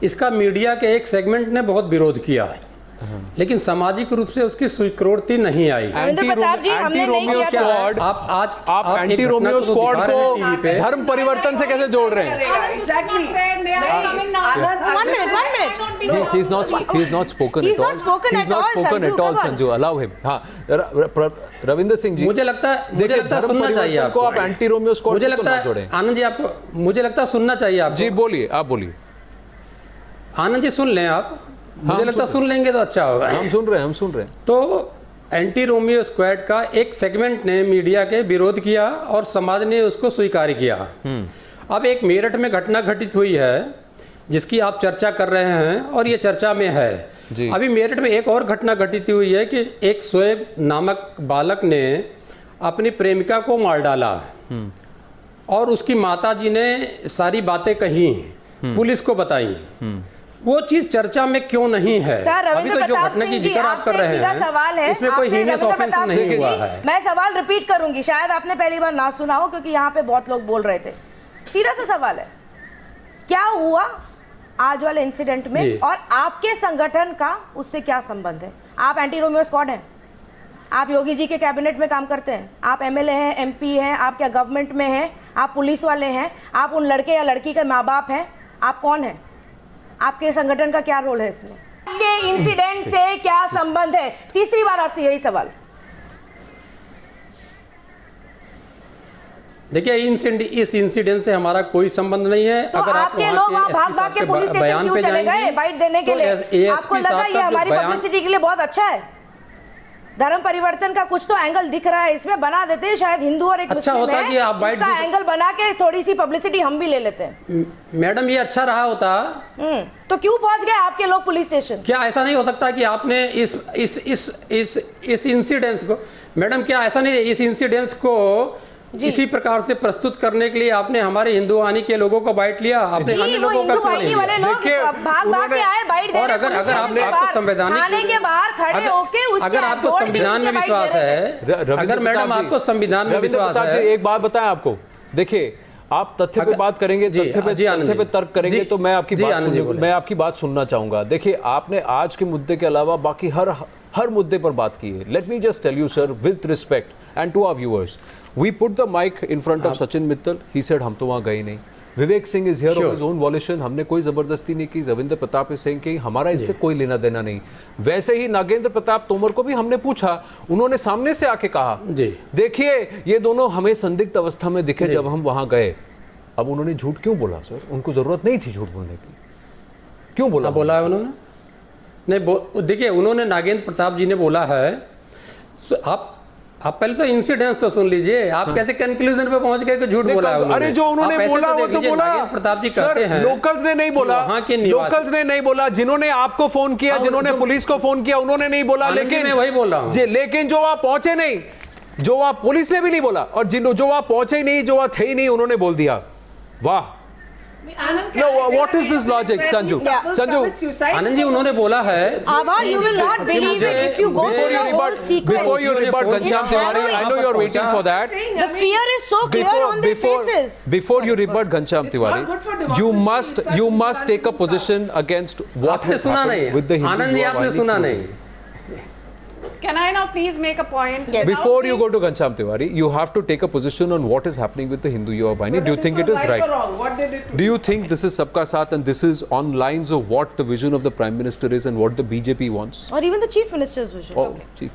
इसका मीडिया के एक सेगमेंट ने बहुत विरोध किया है. लेकिन सामाजिक रूप से उसकी स्वीकृति नहीं आई। रविंद्र प्रताप जी, हमने नहीं किया था। आप एंटी रोमियो स्क्वाड को धर्म परिवर्तन से कैसे जोड़ रहे हैं? He is not spoken at all, Sanju. Allow him. हाँ, रविंद्र सिंह जी, मुझे लगता है सुनना चाहिए आपको। आप एंटी रोमियो स्क्वाड मुझे लगता है आनंद जी, आपको मुझे लगता है सुनना चाहिए आप। जी बोलिए, आप बोलिए। आनंद जी सुन लें आप, मुझे लगता है सुन लेंगे तो अच्छा होगा। हम सुन रहे हैं। तो एंटी रोमियो स्क्वाड का एक सेगमेंट ने मीडिया के विरोध किया और समाज ने उसको स्वीकार किया। अब एक मेरठ में घटना घटित हुई है जिसकी आप चर्चा कर रहे हैं और ये चर्चा में है। अभी मेरठ में एक और घटना घटित हुई है कि एक शोएब नामक बालक ने अपनी प्रेमिका को मार डाला और उसकी माताजी ने सारी बातें कही, पुलिस को बताई। वो चीज चर्चा में क्यों नहीं है? सर, अभी तो जो घटना की जिक्र आप कर रहे हैं, सवाल है, इसमें कोई हीनियस ऑफेंस नहीं हुआ है। मैं सवाल रिपीट करूंगी, शायद आपने पहली बार ना सुना हो क्योंकि यहाँ पे बहुत लोग बोल रहे थे। सीधा सा सवाल है, क्या हुआ आज वाले इंसिडेंट में और आपके संगठन का उससे क्या संबंध है? आप एंटी रोमियो स्क्वाड हैं, आप योगी जी के कैबिनेट में काम करते हैं, आप एमएलए हैं, एमपी हैं, आप क्या गवर्नमेंट में हैं, आप पुलिस वाले हैं, आप उन लड़के या लड़की के माँ बाप हैं, आप कौन हैं? आपके संगठन का क्या रोल है इसमें? आज के इंसिडेंट से क्या संबंध है? तीसरी बार आपसे यही सवाल। देखिए, इस इंसिडेंट से हमारा कोई संबंध नहीं है। तो अगर आपके लोग वहाँ भाग के पुलिस स्टेशन क्यों चले गए बाइट देने के लिए? आपको लगा ये हमारी पब्लिसिटी के लिए बहुत अच्छा है? धर्म परिवर्तन का कुछ तो एंगल दिख रहा है इसमें, बना देते हैं। शायद हिंदू और एक मुस्लिम है, इसका एंगल बना के थोड़ी सी पब्लिसिटी हम भी ले लेते हैं। मैडम, ये अच्छा रहा होता तो क्यों पहुंच गए आपके लोग पुलिस स्टेशन? क्या ऐसा नहीं हो सकता कि आपने इस इंसिडेंस को, मैडम क्या ऐसा नहीं, इस इंसिडेंस को इसी प्रकार से प्रस्तुत करने के लिए आपने हमारे हिंदू वाहिनी के लोगों को बाइट लिया, आपने अन्य लोगों का क्यों नहीं लिया? देखिए, भाग के आए बाइट देने। और अगर आपको संवैधानिक, थाने के बाहर खड़े होके उसके अगर आपको संविधान में विश्वास है, अगर मैडम आपको संविधान में विश्वास है, एक बात बताएं आपको। देखिए, आप तथ्य पे बात करेंगे, तथ्य पे तर्क करेंगे तो मैं आपकी बात सुनना चाहूंगा। देखिए, आपने आज के मुद्दे के अलावा बाकी हर मुद्दे पर बात की है। Let me just tell you sir, with respect and to our viewers, we put the mic in front of Sachin Mittal, he said हम तो वहाँ गए नहीं। Vivek Singh is here of his own volition, हमने कोई जबरदस्ती नहीं की। रविंद्र प्रताप सिंह कि हमारा इससे कोई लेना देना नहीं। वैसे ही नागेंद्र प्रताप तोमर को भी हमने पूछा, उन्होंने सामने से आके कहा देखिए ये दोनों हमें संदिग्ध अवस्था में दिखे जब हम वहां गए। अब उन्होंने झूठ क्यों बोला सर? उनको जरूरत नहीं थी झूठ बोलने की, क्यों बोला है उन्होंने? नहीं, देखिए, उन्होंने नागेंद्र प्रताप जी ने बोला है, आप पहले तो इंसिडेंस तो सुन लीजिए। आप कैसे कंक्लूजन पे पहुंच गए कि झूठ बोला है उन्होंने? अरे जो उन्होंने बोला वो तो बोला। प्रताप जी कहते हैं लोकल्स ने नहीं बोला, लोकल्स ने नहीं बोला, जिन्होंने आपको फोन किया, जिन्होंने पुलिस को फोन किया, उन्होंने नहीं बोला। लेकिन मैं वही बोल रहा हूं, लेकिन जो वहां पहुंचे नहीं, जो वहां पुलिस ने भी नहीं बोला, और जो वहां पहुंचे ही नहीं, जो वहां थे ही नहीं, उन्होंने बोल दिया। वाह, no, what is this logic, Sanju? Sanju, Anand ji, उन्होंने बोला है, Abha, you will not believe it if you go through the whole sequence. Before you rebut Ghanshyam Tiwari, I know you're waiting for that. The fear is so clear on their faces. Before you rebut Ghanshyam Tiwari, you must take a position against what has happened with the Hindu Anand ji, आपने सुना नहीं। Can I now please make a point? Yes. Before you go to Ghanshyam Tiwari, you have to take a position on what is happening with the Hindu Yuva Vahini. Do you think it is right? What they did to Do you think this is Sabka Saath and this is on lines of what the vision of the Prime Minister is and what the BJP wants? Or even the Chief Minister's vision. Oh, Chief.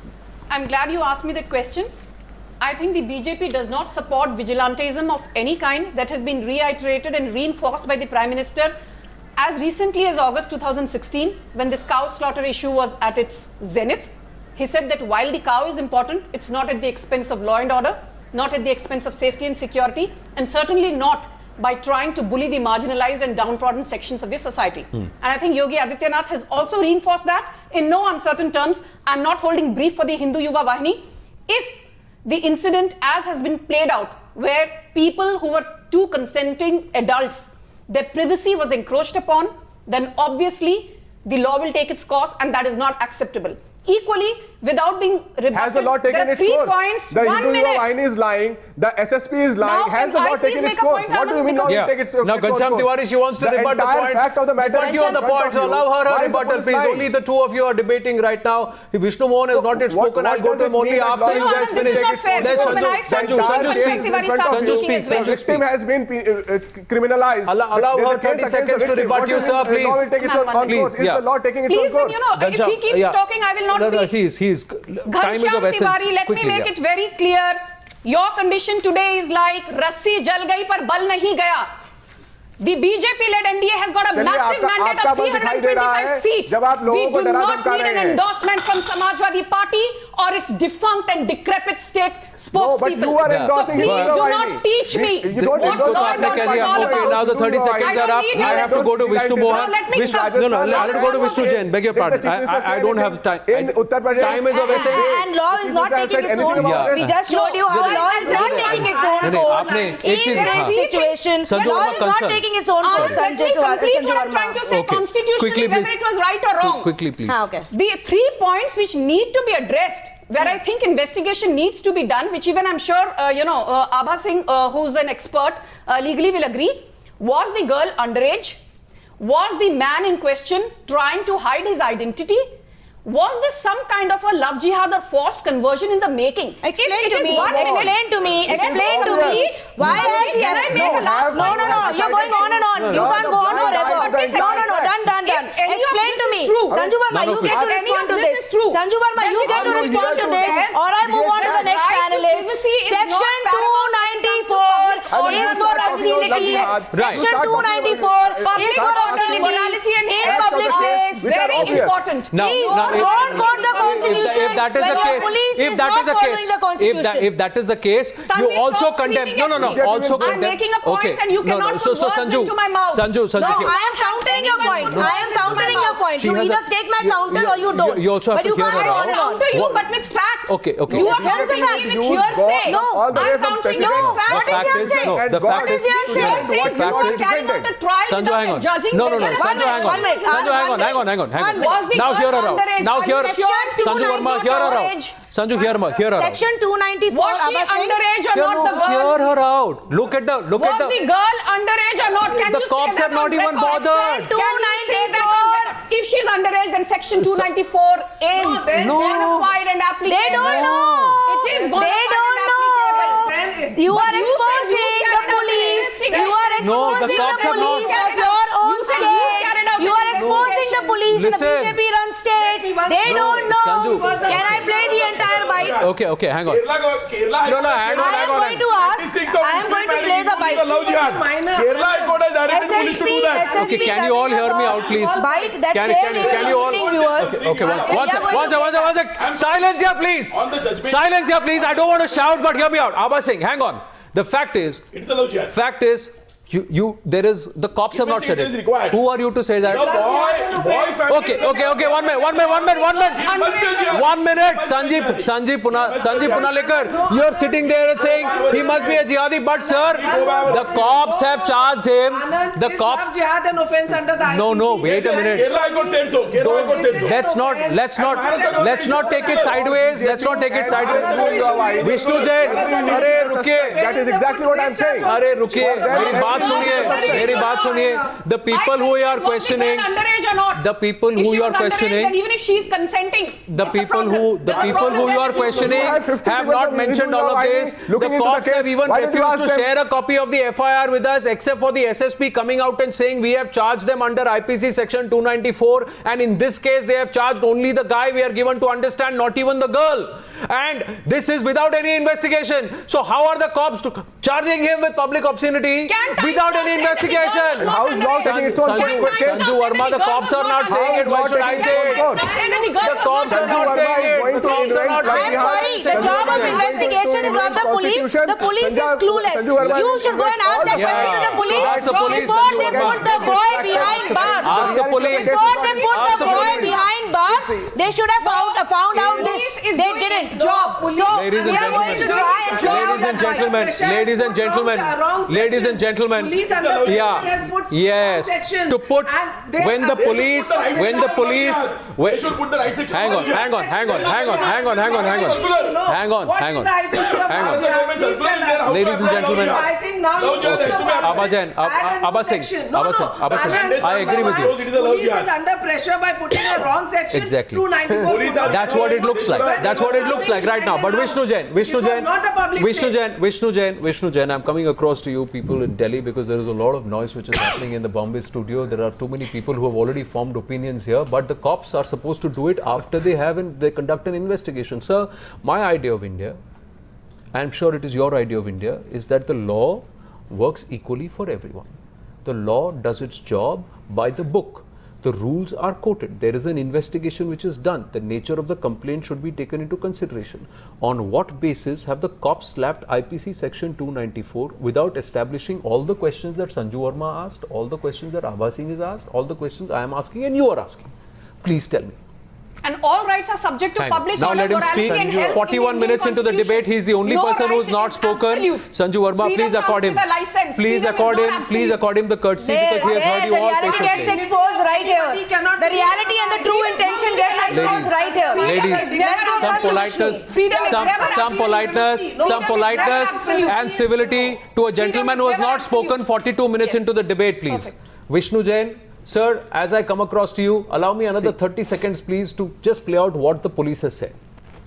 I'm glad you asked me that question. I think the BJP does not support vigilantism of any kind. That has been reiterated and reinforced by the Prime Minister as recently as August 2016, when this cow slaughter issue was at its zenith. He said that while the cow is important, it's not at the expense of law and order, not at the expense of safety and security, and certainly not by trying to bully the marginalized and downtrodden sections of the society. And I think Yogi Adityanath has also reinforced that in no uncertain terms. I'm not holding brief for the Hindu Yuva Vahini. If the incident as has been played out, where people who were two consenting adults, their privacy was encroached upon, then obviously the law will take its course and that is not acceptable. Equally, without being rebutted. Has the law taken there are its 3 course? points. The 1 Hindu minute. Vahini is lying. The SSP is lying. Now, Has the can law I please taken its make a course? point, What do you mean? Anand? Not take its Now, Ghanshyam Tiwari, she wants to rebut the point. Fact of the matter Rebut you on the point. So allow her a rebuttal, please. Only the two of you are debating right now. If Vishnu Mohan has not yet spoken, I'll go to him only after you guys finish. This is not fair. Let Because when I start Sanju speaking, Tiwari starts Sanju speaking speak. as well. Sanju The victim speak. has been criminalized. Allow her 30 seconds to rebut you, sir, please. The law will take its own course. Is the law taking its own Please, then, course? you know, if he keeps talking, I will not be. No, he's time is of Ghanshyam essence. Tiwari, let me Quickly, make it very clear. Your condition today is like रस्सी जल गई पर बल नहीं गया. The BJP-led NDA has got a चलिए, massive आपका- mandate आपका of बल दिखाई दे रहा 325 है, seats. जब आप लोगों We को do डरा not धमका need रहे an हैं। endorsement from Samajwadi Party or its defunct and decrepit state No, but spokespeople. you are So endorsing please Hindu do Vahini. not teach me You don't what endorse law Hindu and order कह is दिया. all Okay, about. now the 30 seconds are up. I have to go to Vishnu Mohan. Let me Vishnu, no, I have to go to Vishnu Jain. Beg your pardon. I don't have time. In Uttar Pradesh, Time is of essence. And law is not taking its own Yeah. course. We just showed you how law is not taking its own नहीं, course. आपने In एक चीज- this हाँ. situation, Sanju law Verma is not concern. taking its own course. Let me complete what I'm trying to say Okay. constitutionally, Quickly, whether please. it was right or wrong. Quickly, please. Okay. The 3 points which need to be addressed, where I think investigation needs to be done, which even I'm sure, Abha Singh, who's an expert, legally will agree. Was the girl underage? Was the man in question trying to hide his identity? Was this some kind of a love jihad or forced conversion in the making? Explain If it to is me. 1 minute, Explain to me. let's Explain to complete. me. Why has the Can I make a last No, point? no, no. You're going on and on. You can't go on forever. No, no, no. Done, done, done. If any of Explain this to is me. true, Sanju Verma, none you of get to it. Any respond of to this this. is true. Sanju Verma, Then you it get to also respond to says this, or I move on to the that next right to panelist. privacy is Section not paramount 294 when is it comes to for public obscenity. order. Section 294 is for obscenity in public place. Very important. Please now, don't quote the Constitution if that is when the your case, police if is that not is the following case, the Constitution. if that is the case, you Tanvi, also stop condemn. speaking No, at me. also I'm condemn. making a point Okay. and you cannot So put words Sanju, into my mouth. Sanju, No, here. I am countering your point. I am countering your point. She You has either a- take my counter or you don't. you also have But to you hear can't her go out. on and on. Counter you, but with facts. Okay. You are Here is a countering fact. me with hearsay. No, all the way I'm from countering you president. with facts. What is fact your is- say? no, the What fact is your is- say? You're saying you are carrying out a trial Sanju, without hang on. judging No, whether- Sanju, hang One on. minute. Sanju, hang on. Was the Now girl hear her out. underage? Now hear Section Sanju Verma, hear her out. 294. Sanju, hear her out. Section 294. Was she Abba Singh? underage or not the Hear girl? her out. Look at the Was the girl underage or not? Can The you cops say that have not on even record? bothered. Can you say that on record? If she's underage, then Section 294 is No. qualified and applicable. They don't know. It is They qualified don't and know. applicable. You But are you said you exposing the carried out police. investigation. You are No, the exposing the cops have not. police of your own You said you state. carried out You are exposing the police in the Listen. BJP-run state. They don't know. Sanju. Can I play the entire bite? Okay, hang on. Kerala No, hang on. I am going to ask. I am going to play the bite. Kerala High Court has directed police to do that. Okay, can you all hear me out, please? Bite that Can you all? viewers. Okay, one sec. Silence here, please. On the judgment. Silence here, please. I don't want to shout, but hear me out. Abba Singh, hang on. The fact is, It's a love jihad. the cops have not said Investigation is it. required. Who are you to say that? The boy family. Okay, one minute. 1 minute. Sanjeev Punalekar, you're sitting there and saying he must be a jihadi, but sir, the cops have charged him. The cop. Jihad an offense under the No, wait a minute. Kerala High Court said so. Kerala High Court said so. Let's not take it sideways. Vishnu Jain, अरे रुकिए. That is exactly what I'm saying. अरे रुकिए, मेरी बात सुनिए. The people who you are questioning, underage or not? the people If who she you are was underage, questioning, then even if she's consenting, the it's a people problem. There's a who problem you there. are questioning have not mentioned all of this. The cops have even refused to share a copy of the FIR with us, except for the SSP coming out and saying we have charged them under IPC section 294, and in this case they have charged only the guy. We are given to understand, not even the girl, and this is without any investigation. So how are the cops charging him with public obscenity without any investigation? How is law taking its own course? Sanju Verma, the cops are not saying it. Why should I say it? The cops are not saying it. The cops are not I saying am sorry. The job of investigation is of the police. The police is clueless. You should go and ask that question to the police. Ask the police, Before Sanju they Verma. put the boy behind bars. Ask the police. Before they put Ask the the boy police. behind bars, They should have found out this. They didn't. Job. So Ladies we and are going to try and try out Ladies and that gentlemen, right. ladies and gentlemen, ladies and gentlemen, yes, to put when the police, They should put the right section. hang on. Ladies and gentlemen, I think now Abba Singh, I agree with you. Police is under pressure by putting a wrong section. Exactly. 294. That's what it looks like. That's what it looks like right now. But Vishnu Jain, I'm coming across to you people in Delhi because there is a lot of noise which is happening in the Bombay studio. There are too many people who have already formed opinions here, but the cops are supposed to do it after they conduct an investigation. Sir, my idea of India, I'm sure it is your idea of India, is that the law works equally for everyone. The law does its job by the book. The rules are quoted. There is an investigation which is done. The nature of the complaint should be taken into consideration. On what basis have the cops slapped IPC section 294 without establishing all the questions that Sanju Verma asked, all the questions that Abha Singh has asked, all the questions I am asking and you are asking? Please tell me. And all rights are subject to public now order, let him morality speak. and health 41 minutes into the debate, he is the only person who has not spoken. Sanju Verma, please accord him. Please accord him the courtesy because he has heard you all patiently. The reality gets exposed right here. The reality and the true intention gets exposed right here. Ladies, some politeness and civility to a gentleman who has not spoken 42 minutes into the debate, please. Vishnu Jain. Sir, as I come across to you, allow me another 30 seconds, please, to just play out what the police has said.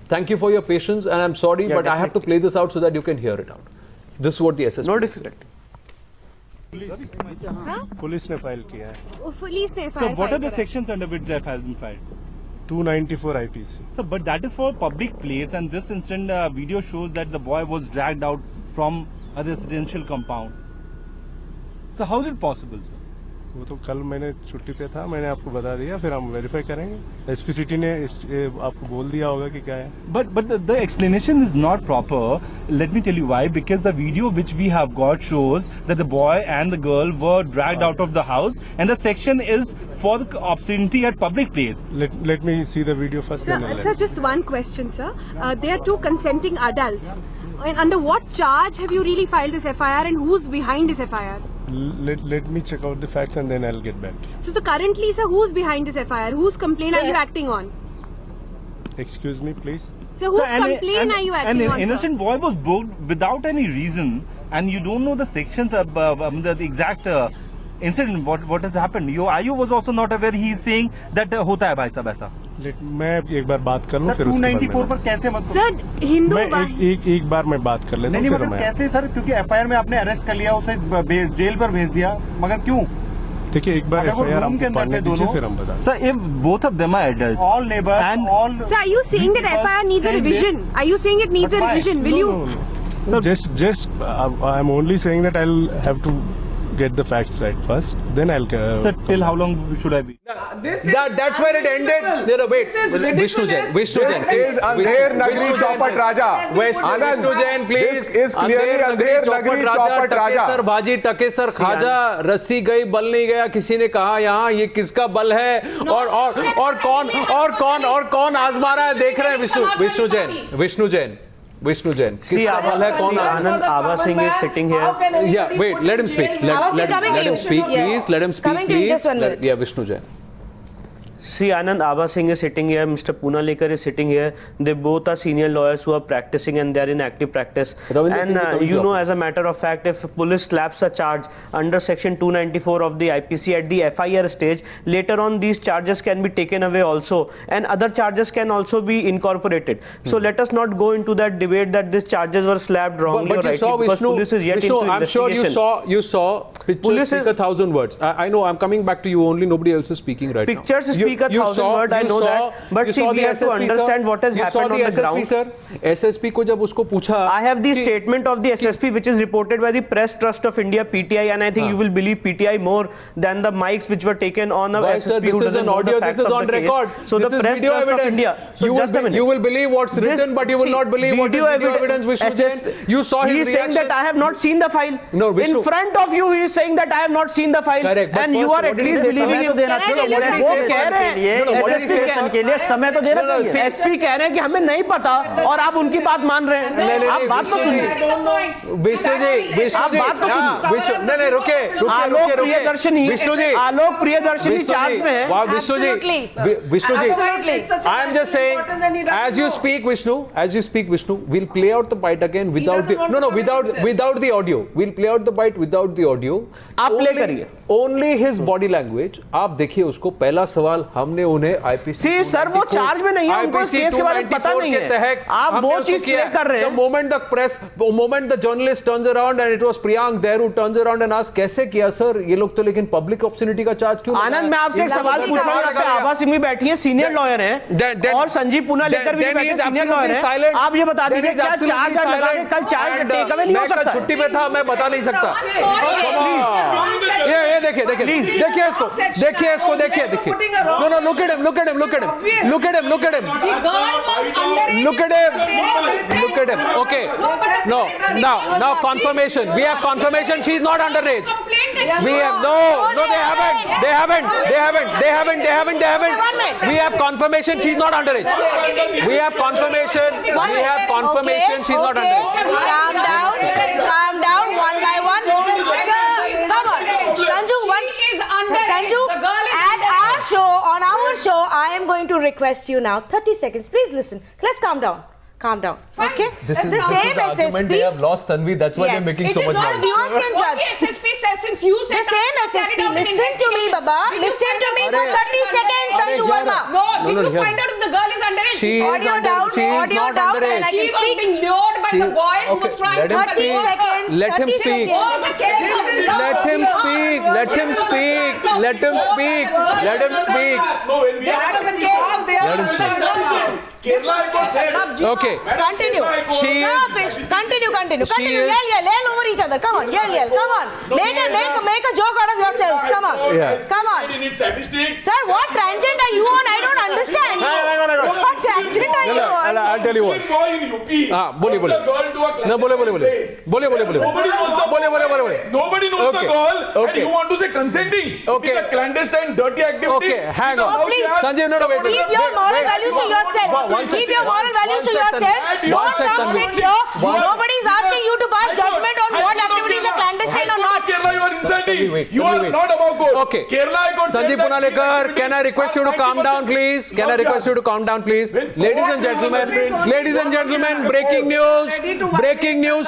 Thank you for your patience, and I'm sorry, but I have to play this out so that you can hear it out. This is what the SSP No said. Police ने file किया है. So what are the sections under which that has been filed? 294 IPC. So, but that is for public place, and this incident video shows that the boy was dragged out from a residential compound. So how is it possible, sir? वो तो कल मैंने छुट्टी पे था, मैंने आपको बता दिया, फिर हम वेरीफाई करेंगे. एसपी सिटी ने आपको बोल दिया होगा कि क्या है. But the explanation is not proper. Let me tell you why. Because the video which we have got shows that the boy and the girl were dragged out of the house, and the section is for the obscenity at public place. Let me see the video first. Sir, just one question, sir. They are two consenting adults. And under what charge have you really filed this FIR, and who's behind this FIR? Let me check out the facts and then I'll get back to you. So currently, sir, who's behind this FIR? Whose complaint are you acting on? Excuse me, please. So whose complaint are you acting on, An innocent boy was booked without any reason, and you don't know the sections of the exact incident. What has happened? Ayu was also not aware. He is saying that hota hai bhai sab aisa. मैं एक बार बात कर लूं फिर उसके बाद 294 पर कैसे मत सर हिंदू एक बार मैं बात कर लेता हूं फिर मैं कैसे सर, क्योंकि एफआईआर में आपने अरेस्ट कर लिया, उसे जेल पर भेज दिया, मगर क्यों? देखिए एक बार एफआईआर आपको पढ़ने दीजिए फिर हम बता. Sir, if both of them are adults, all neighbors and all. Sir, are you saying that FIR needs a revision? Are you saying it needs a revision? Will you? No. Just I'm only saying that I'll have to get the facts right first, then I'll. Sir, till how long should I be? That's where it ended. No, wait. Vishnu Jain, please. Andher Nagari Chaupat Raja. Vishnu Jain, please. This is clearly Andher Nagari Chaupat Raja. टकेसर भाजी, टकेसर खाजा, रस्सी गई, बल नहीं गया. किसी ने कहा यहाँ ये किसका बल है और कौन आजमा रहा है, देख रहे हैं. Vishnu Jain. See, Anand Abha Singh is sitting here. Yeah, wait, let him speak. Let him speak, please. Let him speak, Coming to you, just 1 minute. Yeah, Vishnu Jain. See, Anand Abha Singh is sitting here, Mr. Poonalekar is sitting here. They both are senior lawyers who are practicing and they are in active practice. And as a matter of fact, if police slaps a charge under section 294 of the IPC at the FIR stage, later on these charges can be taken away also, and other charges can also be incorporated. So let us not go into that debate that these charges were slapped wrongly or rightly, because police is yet into investigation. I'm sure you saw pictures speak 1,000 words. I know, I'm coming back to you only, nobody else is speaking right now. Pictures speak 1,000 words, I know that. But see, we have to understand what has happened on the ground. Sir, SSP को जब उसको पूछा, I have the statement of the SSP which is reported by the Press Trust of India, PTI, and I think you will believe PTI more than the mics which were taken on a SSP who doesn't know the facts of the case. So the Press Trust of India. So just a minute. You will believe what's written, but you will not believe what is video evidence. Vishnu Jain, you saw his reaction. He is saying that I have not seen the file. No, Vishnu. In front of you, he is saying that I have not seen the file. Correct. And you are at least believing it. के लिए समय तो देना चाहिए। SP कह रहे हैं कि हमें नहीं पता और आप उनकी बात मान रहे हैं। आप बात तो सुनिए विष्णु जी, आप बात तो सुनिए। नहीं रुके, आलोक प्रियदर्शनी, विष्णु जी, आलोक प्रियदर्शनी चार्ज में है। Vishnu ji, I am just saying, as you speak, Vishnu, we'll play out the bite again without the audio. We'll play out the bite without the audio. आप प्ले करिए। Only his body language. आप देखिए उसको। पहला सवाल हमने उन्हें IPC सर वो चार्ज में नहीं है, उनको केस के बारे में पता नहीं है। आप वो चीज प्ले कर रहे हैं। The moment the journalist turns around and it was Priyank there who turns around and asks, कैसे किया सर ये लोग? तो लेकिन पब्लिक ऑब्ससिनिटी का चार्ज क्यों? आनंद, मैं आपसे एक सवाल पूछ रहा हूँ। आभा सिंह भी बैठी है, सीनियर लॉयर हैं, और संजीव पुना लेकर भी बैठे सीनियर लॉयर हैं। आप ये बता दीजिए क्या चार्ज लगा के कल चार्ज टेक अवे नहीं हो सकता? छुट्टी पे था, मैं बता नहीं सकता। ये देखिए इसको, देखिए। No, look at him. Okay. No. Now confirmation. We have confirmation she's not underage. We have they haven't. We have confirmation she's not underage. We have confirmation she's not underage. Calm down one by one. Come on. Sanju, on our show, I am going to request you now, 30 seconds, please listen. Let's calm down. Okay? This is the argument they have lost, Tanvi. That's why they're making so much noise. Viewers can judge. SSP says since you said the same SSP. Listen to me, Baba. Listen to me for 30 seconds, Sanju Verma. No, did you find out if the girl is underage? Audio down, and I can speak. She was being lured by the boy who was trying to 30 seconds. Let him speak. Okay. Continue. Continue. Yell over each other. Come on. Yell. Come on. Make a joke out of yourselves. Come on. Yes. Come on. Sir, what tangent are you on? I don't understand. What tangent are you on? I'll tell you what. बोलिए. Nobody knows the girl. And you want to say consenting? Okay. It's a clandestine, dirty activity. Okay, hang on. Please. Sanjay, no, wait. Keep your moral values to yourself. Keep your moral values to yourself. Don't come sit here. Nobody is asking you to pass judgment on what activities are clandestine or not. Kerala, you are insulting. You are not above court. Okay. Kerala, I got Sanjeev Punalekar, can I request you to calm down, please? Ladies and gentlemen, breaking news,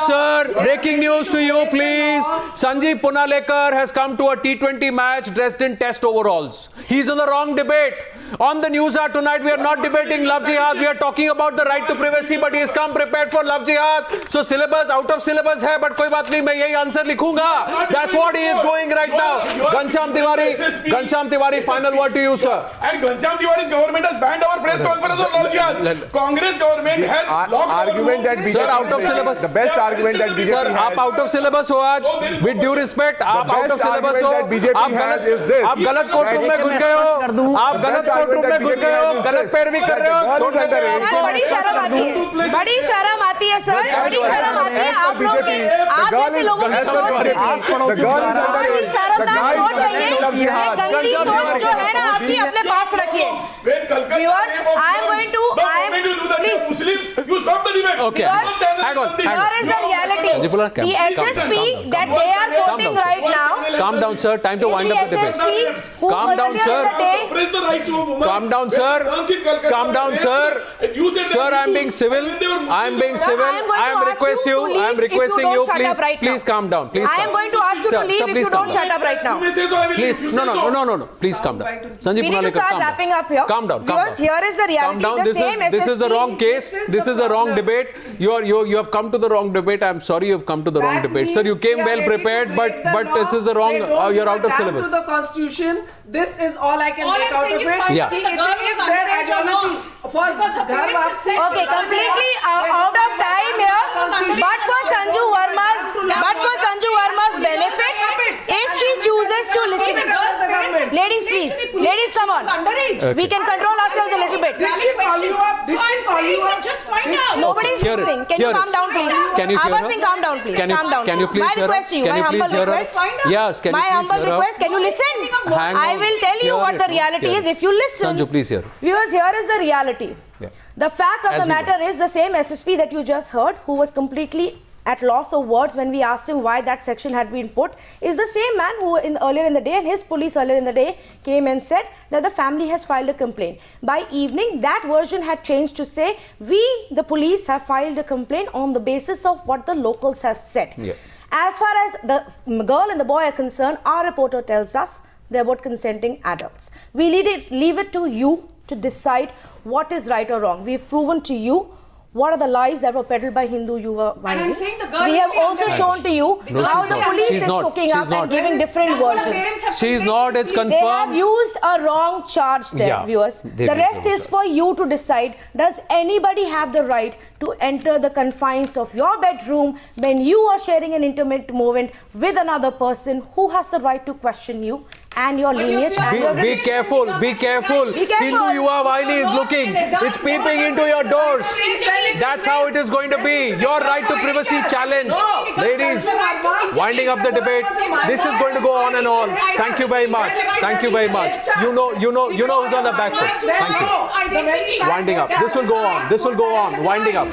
sir. Breaking news to you, please. Sanjeev Punalekar has come to a T20 match dressed in test overalls. He's in the wrong debate. On the news hour tonight, we are not debating love jihad. We are talking about the right to privacy, but he has come prepared for love jihad. So syllabus out of syllabus है, but कोई बात नहीं, मैं यही answer लिखूंगा. That's what he is doing right now. Ghanshyam Tiwari, final word to you, sir. And Ghanshyam Tiwari's government has banned our press conference on love jihad. Congress government has locked argument that BJP sir out of syllabus. The best argument that BJP sir, आप out of syllabus हो आज. With due respect, आप out of syllabus हो. आप गलत courtroom में घुस गए हो. आप गलत कोर्टरूम में घुस गए हो. गलत पैरवी कर रहे हो. बड़ी शर्म आती है सर. बड़ी शर्म आती है आप लोग की, आप जैसे लोगों की सोच बड़ी शर्मनाक सोच है ये गंदी सोच जो है ना आपकी अपने पास रखिए. Viewers, I am going to please. Muslims, you stop the debate. Okay. Hang on. Here is the reality. The SSP that they are quoting right now. Calm down, sir. Time to wind up the debate. Calm down, sir. Calm down, sir. Sir, I am being civil. I am requesting you. Please calm down. I am going to ask you to leave if you don't shut up right now. Please, no. Please calm down. Sanjeev We need to start wrapping up here. Calm down. Because here is the reality. The same SSP. This is the wrong case. This is the wrong debate. You have come to the wrong debate. I am sorry you have come to the wrong debate. Sir, you came well prepared, but this is the wrong. You're out of syllabus. To the Constitution. This is all I can make out of it. Yeah. It is their ideology for Okay, completely out of time here. But for Sanju Verma's benefit, if she chooses to Ladies, please. Ladies, come on. We can control ourselves a little bit. Did she call you up? Did she call you up? Just find out. Nobody's Hear it. listening. Can you Hear it. calm down, please? Can you hear Abba her? Singh, calm down, please. Can you- Calm down. can you please My hear her? request to you. Can My you please humble hear her? request. Yes, can you My please humble hear her? request. Can you listen? Hang I on. will tell you Hear what it. the reality Hear is it. if you listen. Sanju, please hear. Viewers, here is the reality. Yeah. The fact of As the we matter is the same SSP that you just heard, who was completely at loss of words when we asked him why that section had been put, is the same man who earlier in the day, and his police earlier in the day came and said that the family has filed a complaint. By evening, that version had changed to say, we, the police, have filed a complaint on the basis of what the locals have said. Yeah. As far as the girl and the boy are concerned, our reporter tells us they're both consenting adults. We leave it to you to decide what is right or wrong. We've proven to you what are the lies that were peddled by Hindu Yuva Vahini. I'm saying the girl We will have be also under- shown to you No, how she's the not. police She's is not. cooking She's up not. and giving different That's what the versions. parents have She's not, it's They have confirmed. used a wrong charge there, Yeah, viewers. they The did rest the is for you to decide, does anybody have the right to enter the confines of your bedroom when you are sharing an intimate moment with another person? Who has the right to question you and your lineage and your Be careful, be careful. Be careful. Hindu Yuva Vahini is looking. It's peeping into your doors. That's how it is going to be. Your right to privacy challenged. Ladies, winding up the debate. This is going to go on and on. Thank you very much. Thank you very much. You know who's on the back foot. Thank you. Winding up. This will go on. This will go on. Winding up.